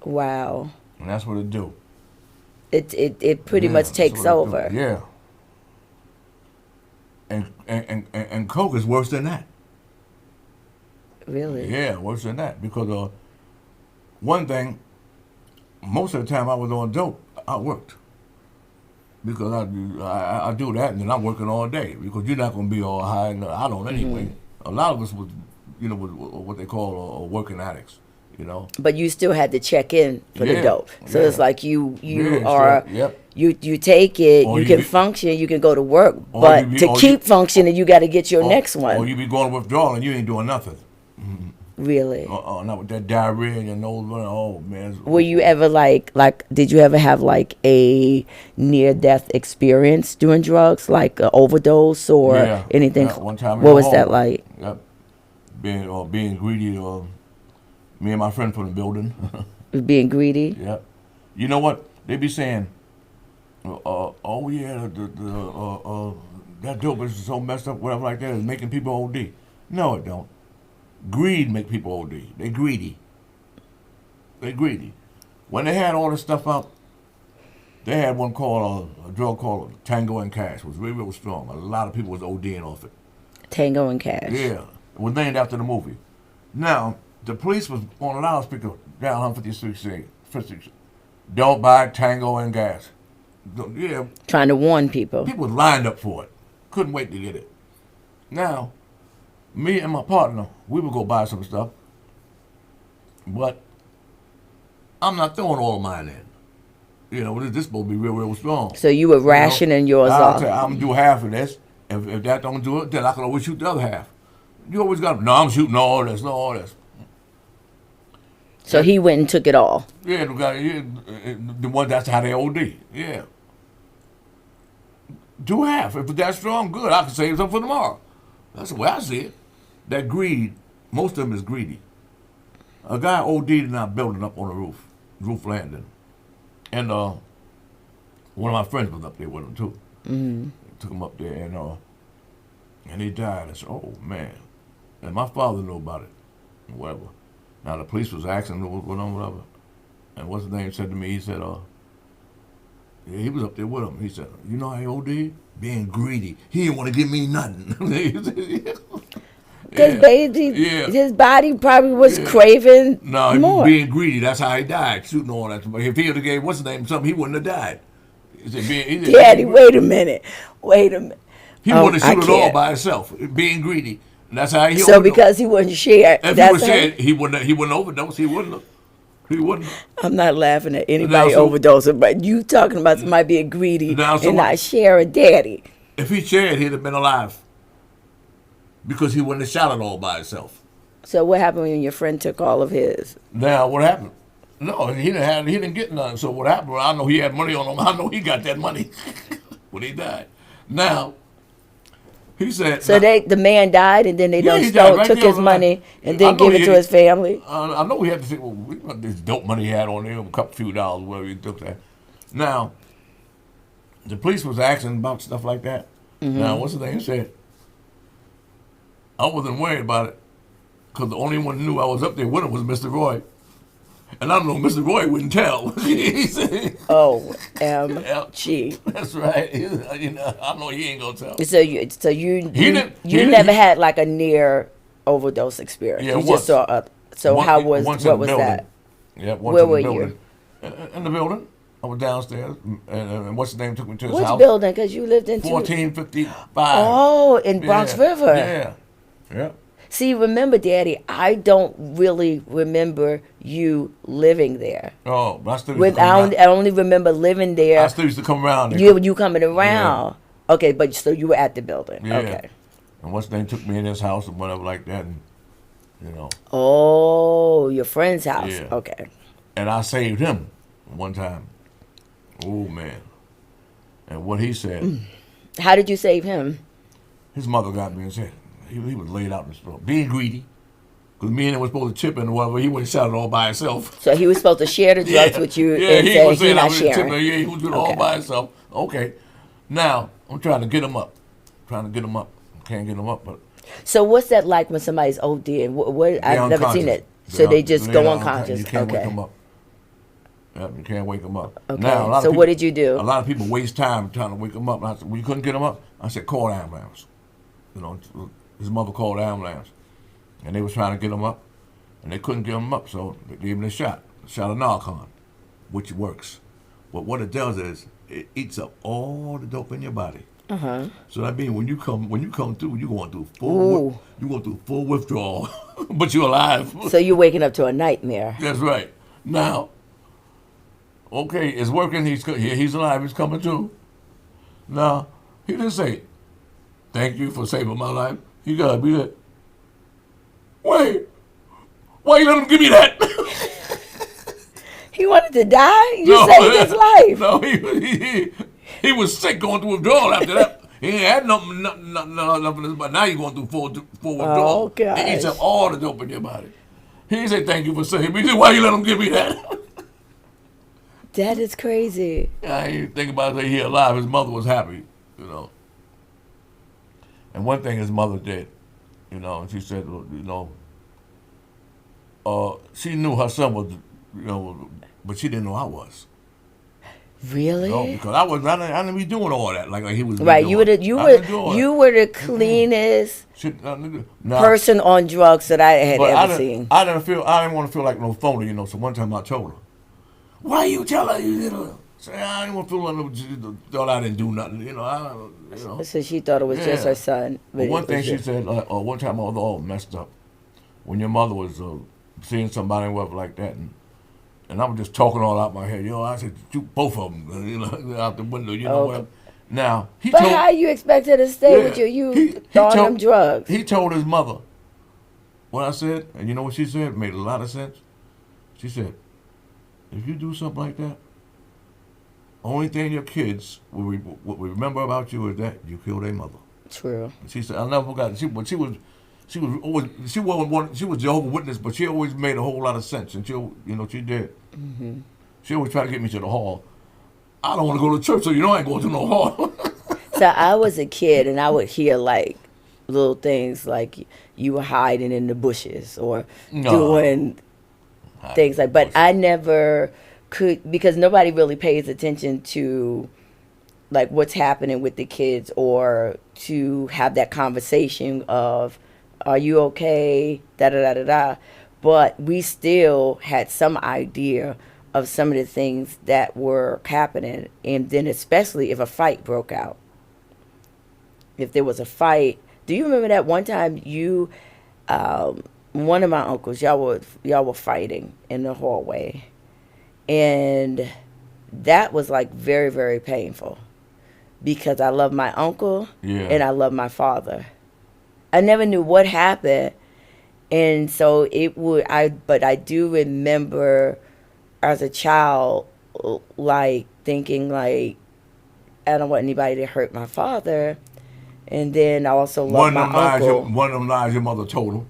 Wow. And that's what it do. It pretty Yeah, much that's takes what it do. over. Yeah. And coke is worse than that. Really? Yeah, worse than that. Because one thing, most of the time I was on dope, I worked. Because I do that and then I'm working all day. Because you're not going to be all high. I don't anyway. A lot of us was, was what they call working addicts, But you still had to check in for the Yeah, dope. So yeah. it's like you Yeah, are sure, yep. you take it, Or you you can be- function, you can go to work, or but you be- to or keep you- functioning, you got to get your Or- next Or one. you be going to withdrawal and you ain't doing nothing. Really? Not with that diarrhea in your nose running. Oh, man. Were you ever like did you ever have like a near death experience doing drugs, like an overdose or Yeah, anything? yeah, one time in What was the that home. like? Yep. Being greedy. Me and my friend from the building. Being greedy? Yep. You know what? They be saying, oh yeah, that dope is so messed up, whatever like that, is making people OD. No, it don't. Greed make people OD. They greedy. They greedy. When they had all this stuff out, they had one called a drug called Tango and Cash. It was really, really strong. A lot of people was ODing off it. Tango and Cash. Yeah, it was named after the movie. Now, the police was on a loudspeaker down 156 saying, don't buy Tango and Gas. Yeah, Trying to warn people. people was lined up for it. Couldn't wait to get it. Now, me and my partner, we would go buy some stuff, but I'm not throwing all of mine in. This supposed to be real, real strong. So you were rationing yours I'm off. gonna do half of this. If that don't do it, then I can always shoot the other half. You always got, no, I'm shooting all this, no, all this. So he went and took it all. Yeah, the one, that's how they OD. Yeah. Do half. If it's that strong, good. I can save some for tomorrow. That's the way I see it. That greed, most of them is greedy. A guy OD'd in our building up on the roof landing. And one of my friends was up there with him too. Mm-hmm. Took him up there and he died. I said, oh man. And my father knew about it. Whatever. Now the police was asking what went on, whatever. And what's his name said to me, he said, yeah, he was up there with him. He said, you know how he OD'd? Being greedy. He didn't want to give me nothing. Because his body probably was craving No, more. being greedy, that's how he died, shooting all that. But if he would have gave what's his name something, he wouldn't have died. He said, Daddy, wait a minute. He wouldn't have shoot it all by himself, being greedy. And that's how he So overdosed. because he wouldn't share, If that's he was how- shared, he wouldn't overdose. He wouldn't. I'm not laughing at anybody Now, so- overdosing, but you talking about somebody being greedy Now, so and what- not sharing daddy. If he shared, he'd have been alive. Because he wouldn't have shot it all by himself. So what happened when your friend took all of his? Now, what happened? No, he didn't get none. So what happened? I know he had money on him. I know he got that money when he died. Now, he said. So the man died, and then they Yeah, done he died right took there his on the money line. and I then know give it he- to his family. I know we had to say, well, we got this dope money he had on there, a few dollars, whatever he took that. Now, the police was asking about stuff like that. Mm-hmm. Now, what's the name said? I wasn't worried about it because the only one who knew I was up there with him was Mr. Roy. And I know Mr. Roy wouldn't tell. He said, OMG. that's right. I know he ain't gonna tell. So you He didn't- never had like a near overdose experience. Yeah, you once. just saw So One- how was once in what the was building. that? Yeah, once Where in the were building. In the building. I was downstairs, and what's his name took me to his Which house. building? Because you lived in 1455. Oh, in Bronx Yeah, River. Yeah. Yeah. See, remember, Daddy, I don't really remember you living there. Oh, but I still used to I come only, around. I only remember living there. I still used to come around there. You coming around. Okay, but so you were at the building. Yeah. Okay. And what's his name took me in his house and whatever like that, and you know. Oh, your friend's house. Yeah. Okay. And I saved him one time. Oh man. And what he said, How did you save him? his mother got me and said he was laid out in the store, being greedy. Because me and him was supposed to chip in or whatever. He went and shot it all by himself. So he was supposed to share the drugs with you Yeah, and he say was he's saying I not was sharing. tipping. Yeah, he was doing it all by himself. Okay. Now, I'm trying to get him up. Can't get him up, but So what's that like when somebody's OD? And what they're I've never seen unconscious. it. So they just They're go unconscious. unconscious. You can't wake Okay. them up. Yep, you can't wake them up. Okay. Now, a lot of So people, what did you do? A lot of people waste time trying to wake them up. And I said, well, you couldn't get them up? I said, call the ambulance. You know, his mother called the ambulance. And they was trying to get him up. And they couldn't get him up, so they gave him a shot of Narcan, which works. But what it does is it eats up all the dope in your body. So that means when you come through, you're going through full withdrawal, but you're alive. So you're waking up to a nightmare. That's right. Now, okay, it's working. He's alive. He's coming through. Now, he didn't say, "Thank you for saving my life." He gotta be like, "Wait, why you let him give me that?" He wanted to die? You saved his life. No, he was sick going through withdrawal after that. He ain't had nothing in his body. Now you're going through full withdrawal. Oh, gosh. It eats up all the dope in your body. He didn't say thank you for saving me. He said, why you let him give me that? That is crazy. I ain't think about it. He alive. His mother was happy, you know. And one thing his mother did, you know, and she said, you know, she knew her son was, you know, but she didn't know I was. Really? No, because I didn't be doing all that like he was. Right. Doing. You were the cleanest person on drugs that I had ever seen. I didn't want to feel like no phony, you know. So one time I told her, "Why you tell her you know?" Say I didn't want to feel like thought I didn't do nothing, you know. So she thought it was just her son. But one thing she said, one time I was all messed up when your mother was seeing somebody and whatever like that, and I was just talking all out my head. You know, I said, shoot both of them, you know, out the window, you know. Whatever. Now, how you expect her to stay with you? You throwing them drugs. He told his mother what I said, and you know what she said? It made a lot of sense. She said, if you do something like that, only thing your kids will remember about you is that you killed their mother. True. She said, I'll never forget. She was Jehovah's Witness, but she always made a whole lot of sense, and she did. Mm-hmm. She always tried to get me to the hall. I don't want to go to church, so you know I ain't going to no hall. So I was a kid, and I would hear like little things like you were hiding in the bushes or doing things like. But I never could, because nobody really pays attention to like what's happening with the kids or to have that conversation of, are you okay? Da da da da da. But we still had some idea of some of the things that were happening, and then especially if a fight broke out. If there was a fight, do you remember that one time you, one of my uncles, y'all were fighting in the hallway, and that was like very, very painful because I love my uncle and I love my father. I never knew what happened, and so but I do remember as a child, like thinking like, I don't want anybody to hurt my father, and then I also love my uncle. One of them lies your mother told him,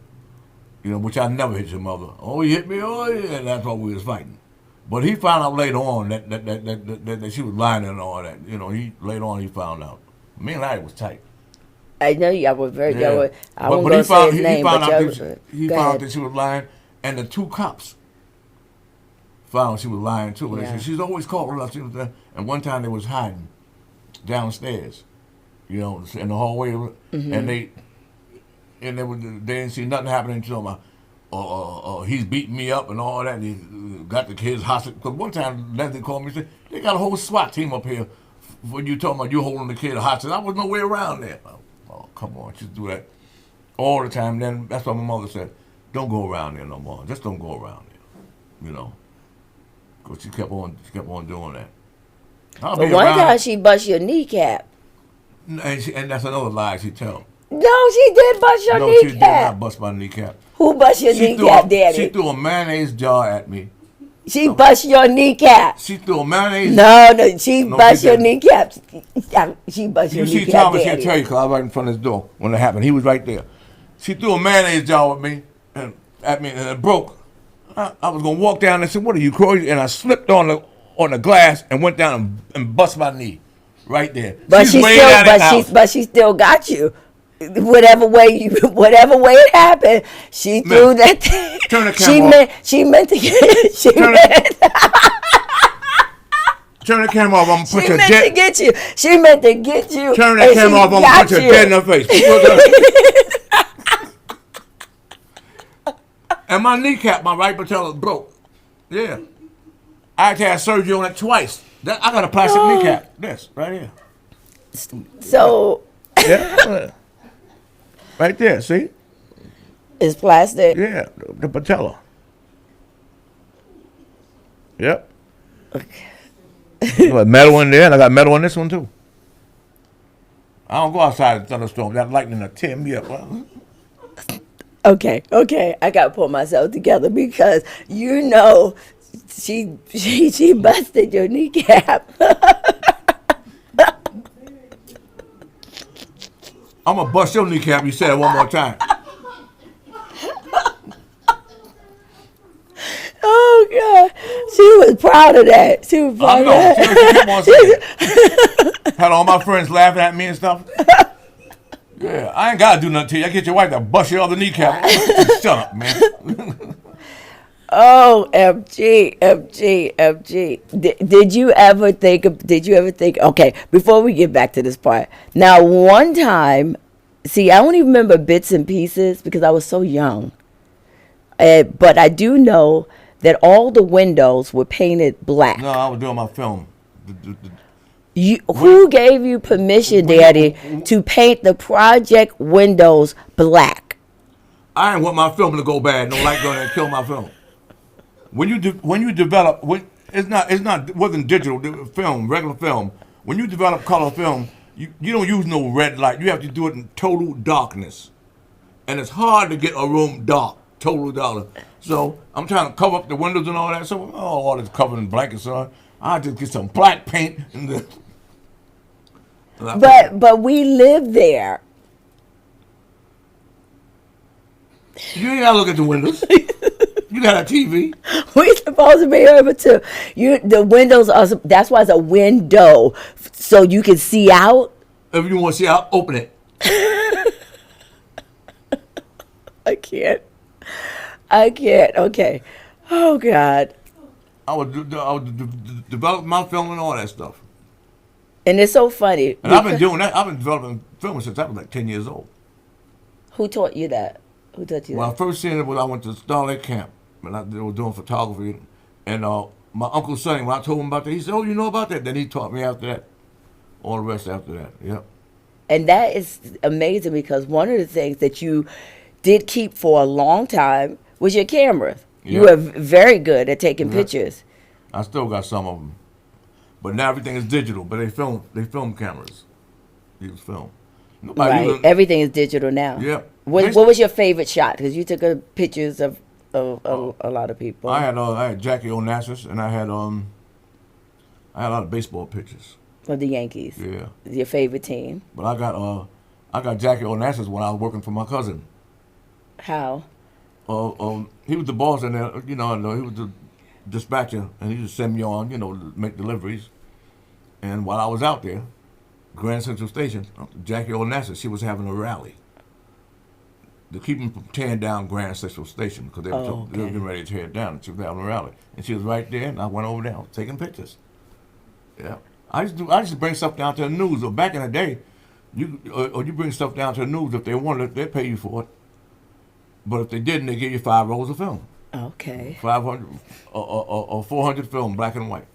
you know, which I never hit your mother. Oh, he hit me, and that's why we was fighting. But he found out later on that she was lying and all that. You know, later on he found out. Me and I was tight. I know y'all were very. Yeah. Y'all were, I won't go say his name, but he found out that she was lying, and the two cops found she was lying too. And they said she's always calling us. And one time they was hiding downstairs, you know, in the hallway, and they didn't see nothing happening to them. he's beating me up and all that. And he got the kids hostage. Because one time Leslie called me and said, they got a whole SWAT team up here when you talking about you holding the kid hostage. I was nowhere around there. Oh, come on, just do that all the time. Then that's why my mother said, don't go around there no more. Just don't go around there, you know. Because she kept on doing that. But one time she bust your kneecap. And that's another lie she tell. No, she did bust your kneecap. No, she did not bust my kneecap. Who bust your kneecap, Daddy? She threw a mayonnaise jar at me. She bust your kneecap. She threw a mayonnaise. No, she bust your kneecap. She bust your kneecap. You see Thomas, she'll tell you, because I was right in front of his door when it happened. He was right there. She threw a mayonnaise jar at me, and it broke. I was gonna walk down and say, "What are you crazy?" And I slipped on the glass and went down and bust my knee right there. But she still got you. Whatever way it happened, she threw that thing. Turn the camera off. She meant to get. Turn the camera off. I'm gonna put She meant to get you. She meant to get you. Turn the camera off. I'm gonna put your dead in her face. And my kneecap, my right patella broke. Yeah. I had to have surgery on it twice. I got a plastic kneecap. This, right here. So. Yeah. Right there, see? It's plastic? Yeah, the patella. Yep. Okay. I got metal in there, and I got metal in this one, too. I don't go outside in thunderstorms. That lightning will tear me up. Okay. I got to pull myself together because, you know, she busted your kneecap. I'm going to bust your kneecap. You said it one more time. Oh, God. She was proud of that. She was proud of that. She kept on saying. Had all my friends laughing at me and stuff. Yeah, I ain't got to do nothing to you. I get your wife to bust your other kneecap. Shut up, man. Oh, MG. Did you ever think, okay, before we get back to this part. Now, one time, see, I don't even remember bits and pieces because I was so young. But I do know that all the windows were painted black. No, I was doing my film. Who gave you permission, Daddy, to paint the project windows black? I ain't want my film to go bad. No light going to kill my film. When you develop, it wasn't digital film, regular film. When you develop color film, you don't use no red light. You have to do it in total darkness, and it's hard to get a room dark, total dark. So I'm trying to cover up the windows and all that. So all this covered in blankets on. I just get some black paint and But we live there. You ain't gotta look at the windows. You got a TV. We're supposed to be able to. The windows are. That's why it's a window, so you can see out. If you want to see out, open it. I can't. Okay. Oh God. I would develop my film and all that stuff. And it's so funny. And I've been doing that. I've been developing film since I was like 10 years old. Who taught you that? When I first seen it was I went to Starlight Camp, and they were doing photography. And my Uncle Sonny, when I told him about that, he said, "Oh, you know about that?" Then he taught me after that. All the rest after that, yep. And that is amazing because one of the things that you did keep for a long time was your cameras. Yep. You were very good at taking pictures. I still got some of them. But now everything is digital, but they film cameras. Use film. Right. Everything is digital now. Yeah. What was your favorite shot? Because you took pictures of a lot of people. I had Jackie Onassis, and I had a lot of baseball pictures. Of the Yankees. Yeah. Your favorite team. But I got Jackie Onassis when I was working for my cousin. How? He was the boss in there, he was the dispatcher, and he would send me on, to make deliveries. And while I was out there, Grand Central Station, Jackie Onassis, she was having a rally to keep them from tearing down Grand Central Station because they were getting ready to tear it down. And she was having a rally, and she was right there, and I went over there taking pictures. Yeah, I used to bring stuff down to the news. Or back in the day, you bring stuff down to the news if they wanted it, they'd pay you for it. But if they didn't, they give you 5 rolls of film. Okay. 500 or 400 film, black and white.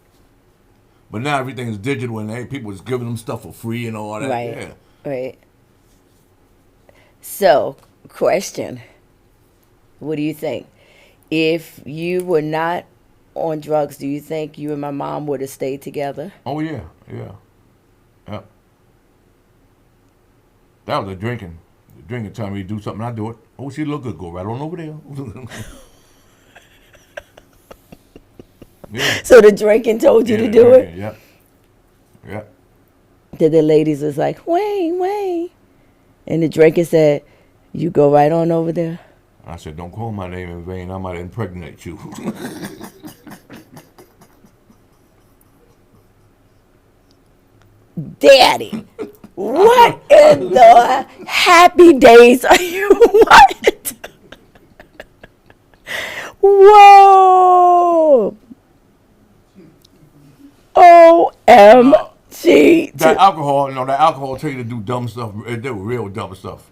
But now everything is digital, and people just giving them stuff for free and all that. Right. Yeah. Right. So, question. What do you think? If you were not on drugs, do you think you and my mom would have stayed together? Oh, yeah. Yeah. Yep. That was the drinking. The drinking time you do something, I do it. Oh, she look good. Go right on over there. Yeah. So the drinking told you to do it? Yep. Yep. That the ladies was like, Wayne. And the drinking said, you go right on over there. I said, don't call my name in vain. I might impregnate you. Daddy, what in the happy days are you? What? Whoa. OMG. That alcohol tell you to do dumb stuff. They were real dumb stuff.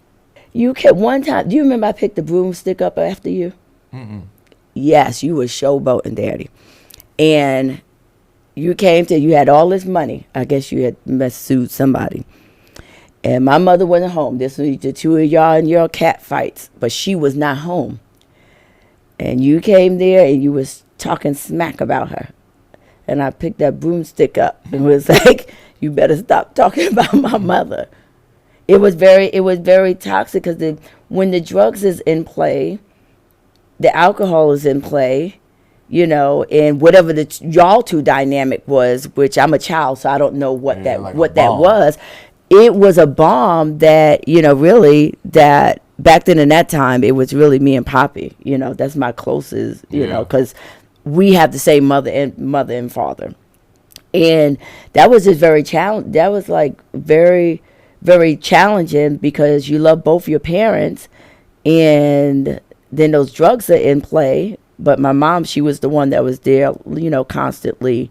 You kept one time. Do you remember I picked the broomstick up after you? Mm-mm. Yes, you were showboating, Daddy. And you had all this money. I guess you had sued somebody. And my mother wasn't home. This was the two of y'all in your cat fights. But she was not home. And you came there and you was talking smack about her. And I picked that broomstick up and was like, you better stop talking about my mother. It was very toxic because when the drugs is in play, the alcohol is in play, and whatever y'all two dynamic was, which I'm a child, so I don't know what that was. It was a bomb that, really, that back then in that time, it was really me and Poppy. That's my closest, because we have the same mother and father. And that was just very challenging. That was like very, very challenging because you love both your parents, and then those drugs are in play. But my mom, she was the one that was there, constantly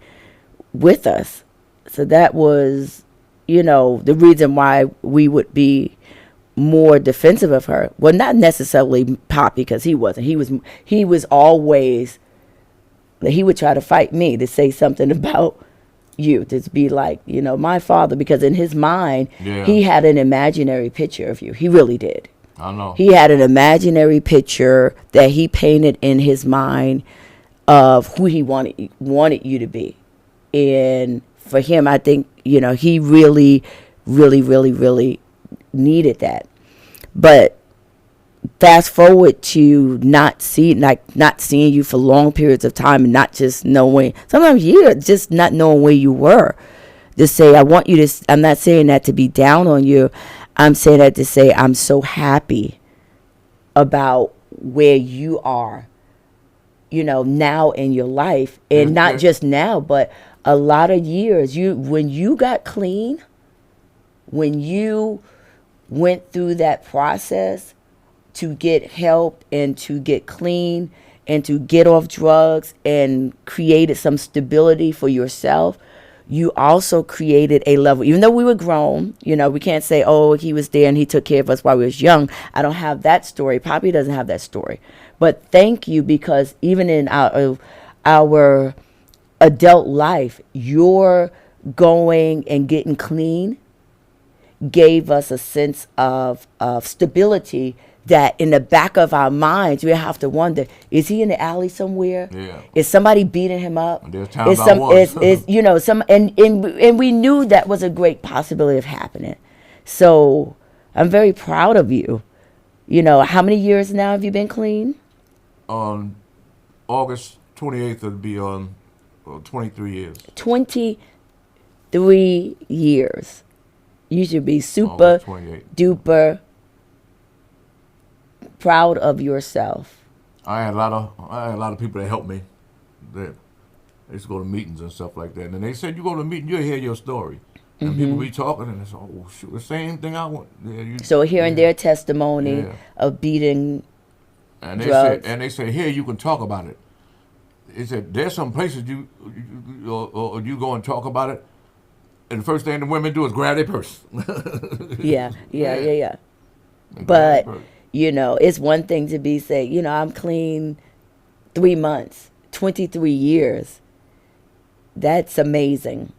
with us. So that was, the reason why we would be more defensive of her. Well, not necessarily Poppy, because he wasn't. He was always, he would try to fight me to say something about you, to be like, my father, because in his mind, he had an imaginary picture of you. He really did. I know. He had an imaginary picture that he painted in his mind of who he wanted you to be. And for him, I think, he really, really, really, really needed that. But fast forward to not seeing you for long periods of time, and not just knowing, sometimes just not knowing where you were. To say, I want you to, I'm not saying that to be down on you. I'm saying that to say I'm so happy about where you are, now in your life. And not just now, but a lot of years. When you got clean, when you went through that process to get help and to get clean and to get off drugs and created some stability for yourself, you also created a level, even though we were grown, we can't say, oh, he was there and he took care of us while we was young. I don't have that story. Poppy doesn't have that story. But thank you, because even in our adult life, your going and getting clean gave us a sense of stability that in the back of our minds, we have to wonder, is he in the alley somewhere? Yeah. Is somebody beating him up? There's times I was. And we knew that was a great possibility of happening. So I'm very proud of you. How many years now have you been clean? On August 28th, it'll be on 23 years. 23 years. You should be super duper proud of yourself. I had a lot of people that helped me. That they used to go to meetings and stuff like that, and they said, you go to a meeting, you'll hear your story, and people be talking, and it's oh shoot, the same thing I want. So hearing their testimony of beating drugs. They said here you can talk about it. They said there's some places you go and talk about it, and the first thing the women do is grab their purse. Yeah. But You know, it's one thing to be say, you know, I'm clean 3 months, 23 years. That's amazing.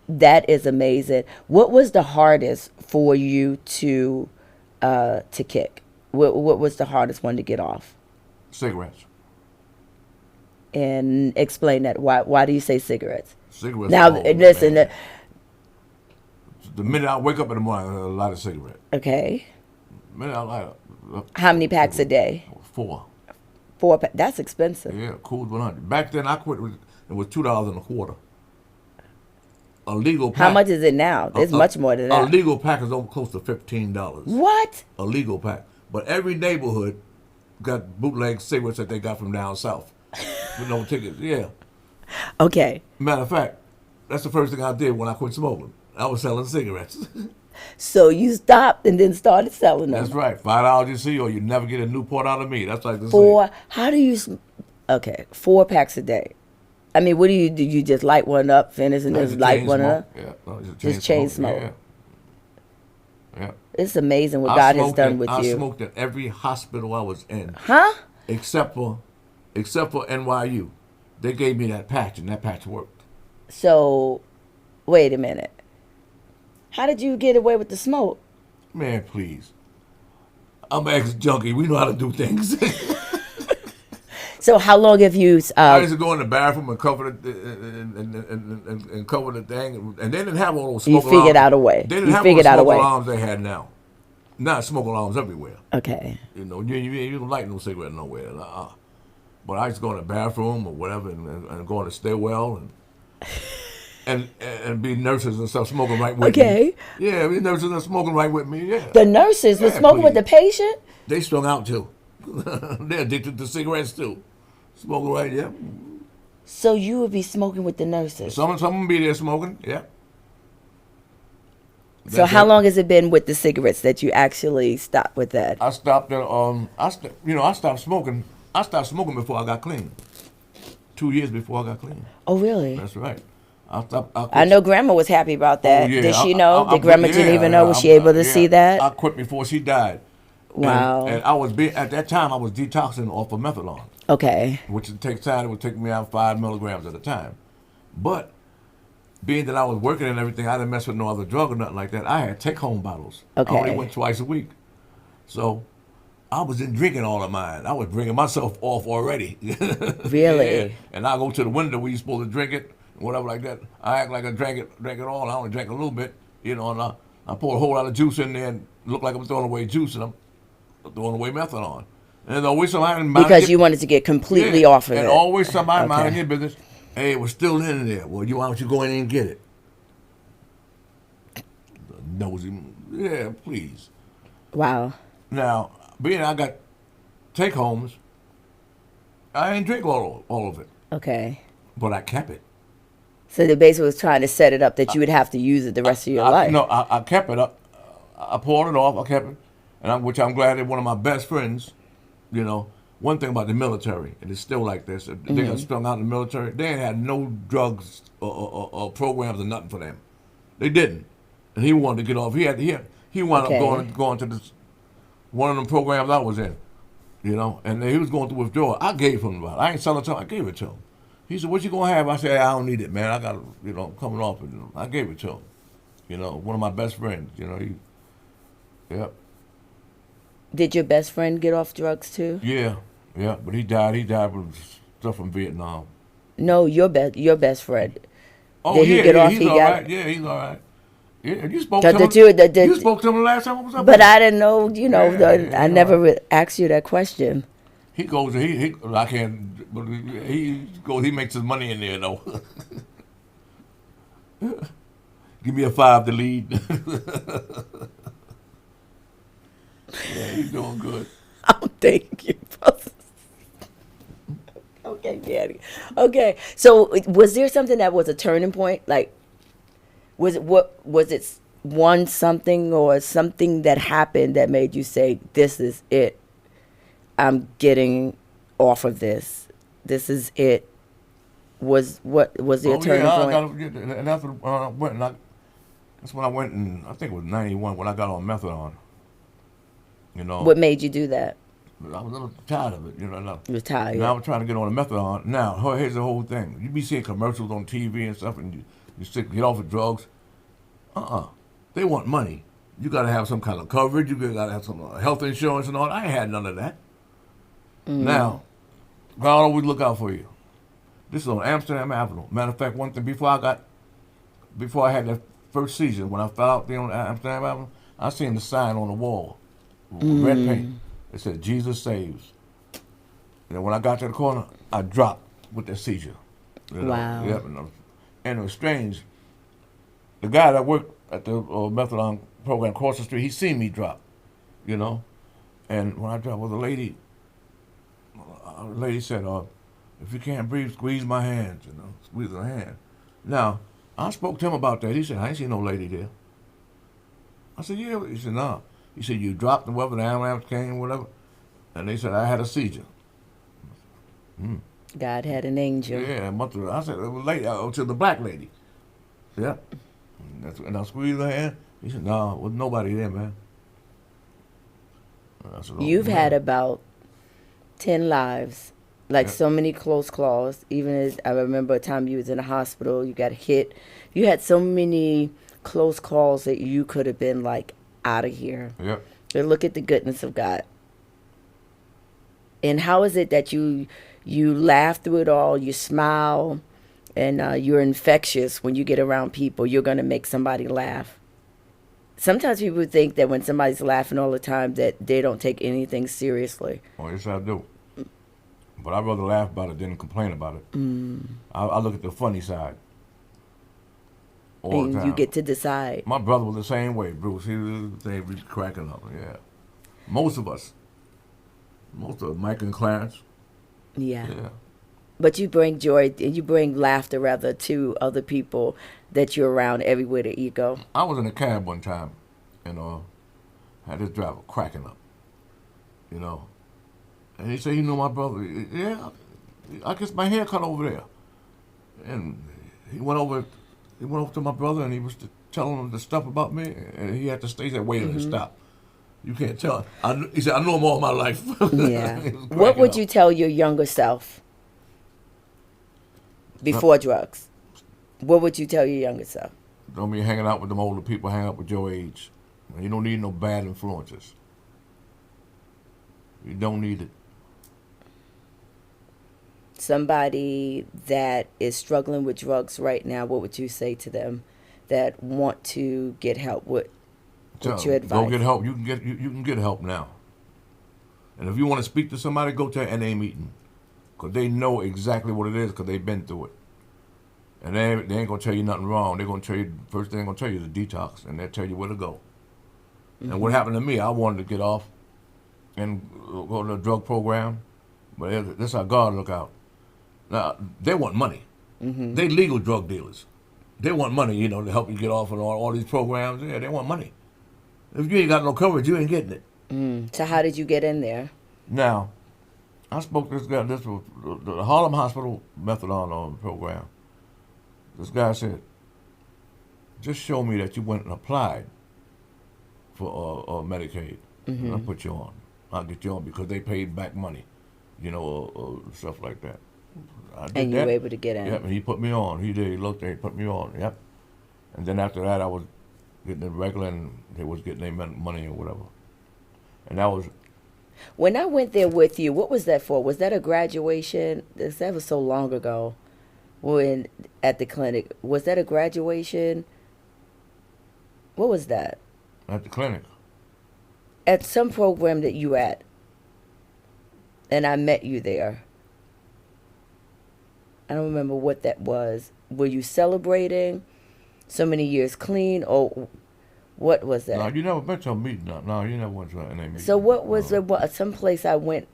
That is amazing. What was the hardest for you to kick? What was the hardest one to get off? Cigarettes. And explain that. Why do you say cigarettes? Cigarettes. Now, oh, listen. man. The minute I wake up in the morning, I light a cigarette. Okay. The minute I light How many packs a day? 4. 4 packs. That's expensive. Yeah, cool 100. Back then, I quit. It was $2.25. A legal pack. How much is it now? It's much more than that. A legal pack is over close to $15. What? A legal pack. But every neighborhood got bootleg cigarettes that they got from down south with no tickets. Yeah. Okay. Matter of fact, that's the first thing I did when I quit smoking. I was selling cigarettes. So you stopped and then started selling them. That's right. $5 you see, or you never get a Newport out of me. That's like the 4. How do you? Okay, 4 packs a day. I mean, what do? You just light one up, finish, and just light one up? Yeah, no, Just chain smoke. Yeah. Yeah. It's amazing what God has done with I you. I smoked at every hospital I was in. Huh? Except for NYU. They gave me that patch, and that patch worked. So, wait a minute. How did you get away with the smoke? Man, please. I'm an ex-junkie. We know how to do things. So how long have you? I used to go in the bathroom and cover the and cover the thing, and they didn't have all those smoke alarms. You figured out a way. They didn't You have figured all out the a way. smoke alarms they had now. Not smoke alarms everywhere. Okay. You know, you don't light no cigarette nowhere. But I used to go in the bathroom or whatever and go in the stairwell and be nurses and stuff smoking right with me. Okay. Yeah, be nurses and smoking right with me. Yeah. The nurses were smoking with the patient? They strung out too. They're addicted to cigarettes too. Smoking right, yeah. So you would be smoking with the nurses? Some of them be there smoking, yeah. So how long has it been with the cigarettes that you actually stopped with that? I stopped at I stopped smoking. I stopped smoking before I got clean. 2 years before I got clean. Oh, really? That's right. I know Grandma was happy about that. Oh, yeah. Did she know? Did Grandma didn't even know? Was she able to see that? I quit before she died. Wow. And I was at that time I was detoxing off of methadone. Okay. Which would take time. It would take me out 5 milligrams at a time. But being that I was working and everything, I didn't mess with no other drug or nothing like that. I had take-home bottles. Okay. I only went twice a week. So I wasn't drinking all of mine. I was drinking myself off already. Really? Yeah. And I go to the window where you're supposed to drink it, whatever like that. I act like I drank it all. I only drank a little bit, and I pour a whole lot of juice in there and look like I'm throwing away juice, and I'm throwing away methadone. And there's always somebody because you wanted to get completely off of it. And always somebody minding your business. Hey, it was still in there. Well, why don't you go in and get it? Nosy. Yeah, please. Wow. Now, being I got take homes, I ain't drink all of it. Okay. But I kept it. So they basically was trying to set it up that you would have to use it the rest of your life. No, I kept it up. I poured it off. I kept it, which I'm glad that one of my best friends, one thing about the military, and it's still like this. They got strung out in the military. They ain't had no drugs or programs or nothing for them. They didn't, and he wanted to get off. He wound up going to this one of them programs I was in, and he was going through withdrawal. I gave him about. I ain't selling it to him. I gave it to him. He said, "What you gonna have?" I said, "I don't need it, man. I got coming off it." I gave it to him. One of my best friends. Yep. Did your best friend get off drugs too? Yeah, but he died. He died from stuff from Vietnam. No, your best friend. Oh, Did he get off? He's all right. Yeah, he's all right. Yeah, you spoke to him. You spoke to him the last time I was up. But I didn't know. I never asked you that question. He goes. I can't. But he goes. He makes his money in there though. Give me a 5 to lead. Yeah, he's doing good. Oh, thank you. Okay, Daddy. Okay, so was there something that was a turning point? Like, was it one something or something that happened that made you say, "This is it. I'm getting off of this. This is it." Was there a turning point? And that's when I went. That's when I went in. I think it was '91 when I got on methadone. You know. What made you do that? I was a little tired of it, you know. You were tired. Now I'm trying to get on the methadone. Now, here's the whole thing. You be seeing commercials on TV and stuff, and you get off of drugs. They want money. You got to have some kind of coverage. You got to have some health insurance and all. I ain't had none of that. Now, God always look out for you. This is on Amsterdam Avenue. Matter of fact, one thing before I had that first seizure, when I fell out there on Amsterdam Avenue, I seen the sign on the wall, red paint. It said, Jesus saves. And when I got to the corner, I dropped with that seizure. You know? Wow. Yep, and it was strange. The guy that worked at the methadone program across the street, he seen me drop, you know. And when I dropped, well, the lady said, if you can't breathe, squeeze my hands, you know, squeeze her hand. Now, I spoke to him about that. He said, I ain't seen no lady there. I said, yeah. He said, no. He said, you dropped and whatever, the ambulance came, whatever. And they said, I had a seizure. God had an angel. Yeah, I said, it was lady, to the black lady. Yeah. And I squeezed her hand. He said, no, there was nobody there, man. I said, You've man. had about 10 lives, like so many close calls. Even as I remember a time you was in a hospital, you got hit. You had so many close calls that you could have been like out of here. Yep. But look at the goodness of God. And how is it that you laugh through it all, you smile, and you're infectious when you get around people? You're going to make somebody laugh. Sometimes people think that when somebody's laughing all the time that they don't take anything seriously. Oh, yes, I do. But I'd rather laugh about it than complain about it. I look at the funny side all the time. You get to decide. My brother was the same way, Bruce. He was cracking up, yeah. Most of Mike and Clarence. Yeah. Yeah. But you bring joy, and you bring laughter, rather, to other people that you're around everywhere that you go. I was in a cab one time, and had this driver cracking up, you know. And he said he knew my brother. Yeah, I guess my hair cut over there. And he went over to my brother, and he was telling him the stuff about me, and he had to stay there, wait and stop. You can't tell. He said, I knew him all my life. Yeah. What would you tell your younger self before drugs? What would you tell your younger self? Don't be hanging out with them older people, hang out with your age. You don't need no bad influences. You don't need it. Somebody that is struggling with drugs right now, what would you say to them that want to get help? What's your advice? Go get help. You can get help now. And if you want to speak to somebody, go to an NA meeting, because they know exactly what it is, because they've been through it. And they ain't gonna tell you nothing wrong. They're gonna tell you, first thing they're gonna tell you is the detox, and they'll tell you where to go. And what happened to me, I wanted to get off and go to a drug program, but that's how God look out. Now, they want money. They legal drug dealers. They want money, you know, to help you get off and all these programs. Yeah, they want money. If you ain't got no coverage, you ain't getting it. So how did you get in there? Now, I spoke to this guy, this was the Harlem Hospital methadone program. This guy said, just show me that you went and applied for Medicaid, and I'll put you on. I'll get you on, because they paid back money, you know, stuff like that. I did And you that. were able to get in. Yep, and he put me on. He did. He looked at it, he put me on. Yep. And then after that, I was getting it regular, and they was getting their money or whatever. And that was... When I went there with you, what was that for? Was that a graduation? That was so long ago. When at the clinic, was that a graduation? What was that? At the clinic. At some program that you at. And I met you there. I don't remember what that was. Were you celebrating so many years clean, or what was that? No, you never been to a meeting. No, you never went to an NA meeting. So what was some place I went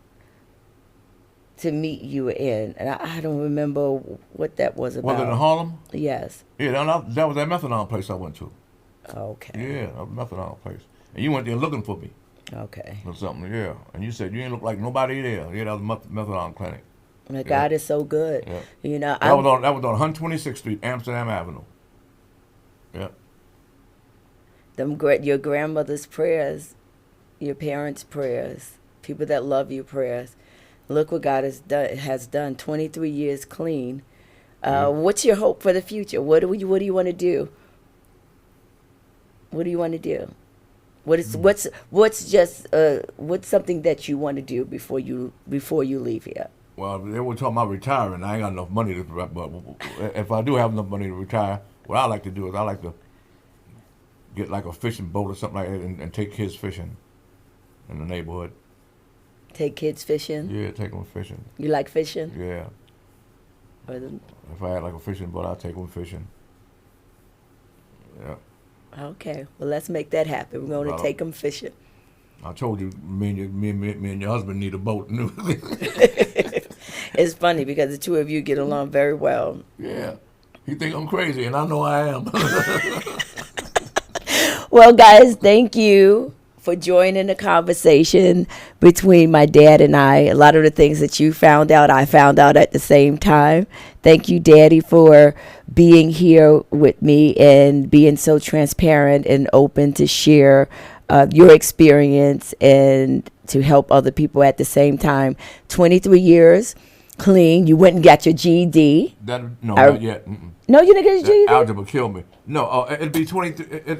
to meet you in, and I don't remember what that was about. Was it in Harlem? Yes. Yeah, that was that methadone place I went to. Okay. Yeah, that was a methadone place. And you went there looking for me. Okay. Or something, yeah. And you said you ain't look like nobody there. Yeah, that was methadone clinic. God is so good. Yeah. You know, that was on 126th Street, Amsterdam Avenue. Yeah. Your grandmother's prayers your parents' prayers, people that love you prayers. Look what God has done. 23 years clean. What's your hope for the future? What do you want to do? What do you want to do? What's something that you want to do before you leave here? Well, they were talking about retiring. I ain't got enough money to, but if I do have enough money to retire, what I like to do is I like to get like a fishing boat or something like that and take kids fishing in the neighborhood. Take kids fishing? Yeah, take them fishing. You like fishing? Yeah. If I had like a fishing boat, I'd take them fishing. Yeah. Okay. Well, let's make that happen. We're going to take them fishing. I told you, me and your husband need a boat. It's funny because the two of you get along very well. Yeah. You think I'm crazy, and I know I am. Well, guys, thank you for joining the conversation between my dad and I. A lot of the things that you found out, I found out at the same time. Thank you, Daddy, for being here with me and being so transparent and open to share your experience and to help other people at the same time. 23 years clean. You went and got your GED. Not yet. Mm-mm. No, you didn't get your GED? Algebra killed me. No, it'd be 23.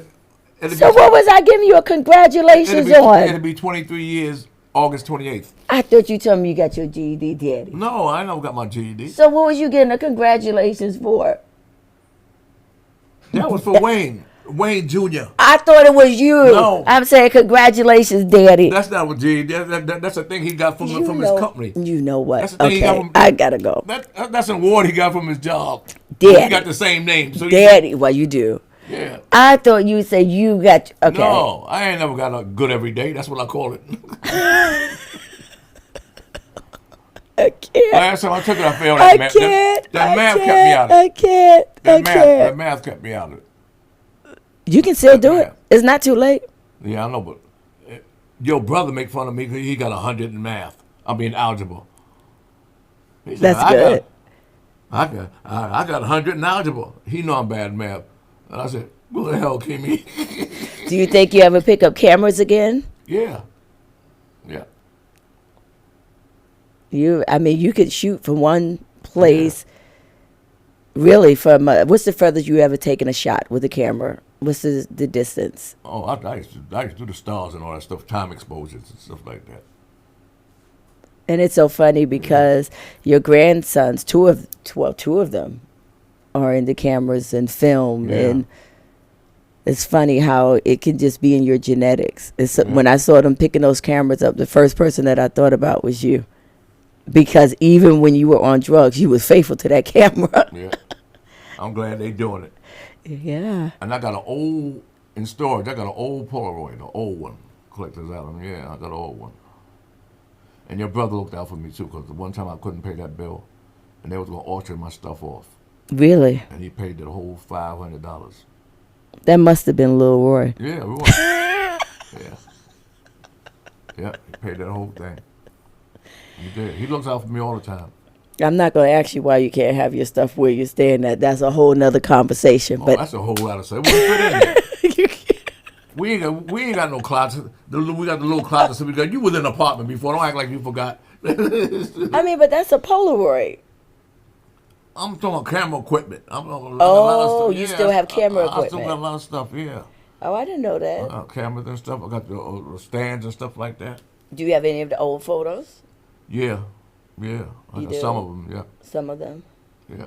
So what was I giving you a congratulations on? It'll be 23 years, August 28th. I thought you told me you got your GED, Daddy. No, I never got my GED. So what was you getting a congratulations for? That was for Wayne Jr. I thought it was you. No. I'm saying congratulations, Daddy. That's not what GED. That's a thing he got from his company. You know what? That's the thing he got from, I gotta go. That's an award he got from his job. Daddy. He got the same name. So Daddy, well, you do. Yeah. I thought you said you got, okay. No, I ain't never got a good every day. That's what I call it. I can't. Last time I took it, I failed that math. That math kept me out of it. I can't. That math kept me out of it. You can still do it. It's not too late. Yeah, I know, but your brother make fun of me because he got 100 in math. I mean, algebra. He said, That's good. I got 100 in algebra. He know I'm bad in math. And I said, who the hell, Kimmy? Do you think you ever pick up cameras again? Yeah. Yeah. You could shoot from one place, really from, what's the furthest you ever taken a shot with a camera? What's the distance? Oh, I used to do the stars and all that stuff, time exposures and stuff like that. And it's so funny because your grandsons, two of them, are in the cameras and film, and it's funny how it can just be in your genetics. When I saw them picking those cameras up, the first person that I thought about was you, because even when you were on drugs, you was faithful to that camera. Yeah, I'm glad they doing it. Yeah. And I got an old in storage. I got an old Polaroid, an old one, collector's album. Yeah, I got an old one. And your brother looked out for me too, because the one time I couldn't pay that bill, and they was gonna auction my stuff off. Really? And he paid the whole $500. That must have been Lil Roy. Yeah, we was. Yeah, he paid that whole thing. He did. He looks out for me all the time. I'm not going to ask you why you can't have your stuff where you're staying at. That's a whole nother conversation. But that's a whole lot of stuff. We fit in there. We ain't got no closet. We got the little closet. So you was in an apartment before. Don't act like you forgot. But that's a Polaroid. I'm talking camera equipment. I'm talking a lot of stuff. You still have camera equipment. I still got a lot of stuff, yeah. Oh, I didn't know that. Cameras and stuff. I got the stands and stuff like that. Do you have any of the old photos? Yeah. I got some of them, yeah. Some of them? Yeah.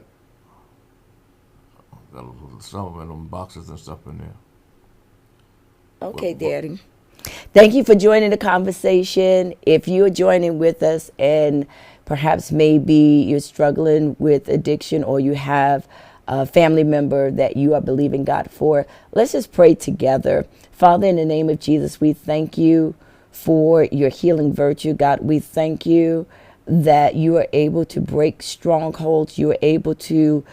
Got some of them in them boxes and stuff in there. Okay, Daddy. Thank you for joining the conversation. If you're joining with us and perhaps maybe you're struggling with addiction or you have a family member that you are believing God for, let's just pray together. Father, in the name of Jesus, we thank you for your healing virtue. God, we thank you that you are able to break strongholds. You are able to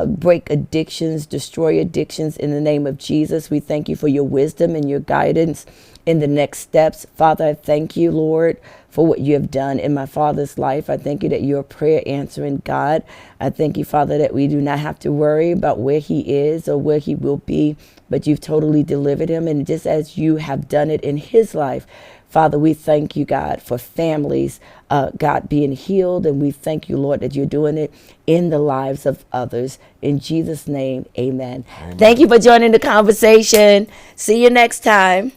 break addictions, destroy addictions in the name of Jesus. We thank you for your wisdom and your guidance in the next steps. Father, I thank you, Lord, for what you have done in my father's life. I thank you that you're a prayer answering God. I thank you, Father, that we do not have to worry about where he is or where he will be, but you've totally delivered him. And just as you have done it in his life, Father, we thank you, God, for families, God, being healed. And we thank you, Lord, that you're doing it in the lives of others. In Jesus' name, amen. Thank you for joining the conversation. See you next time.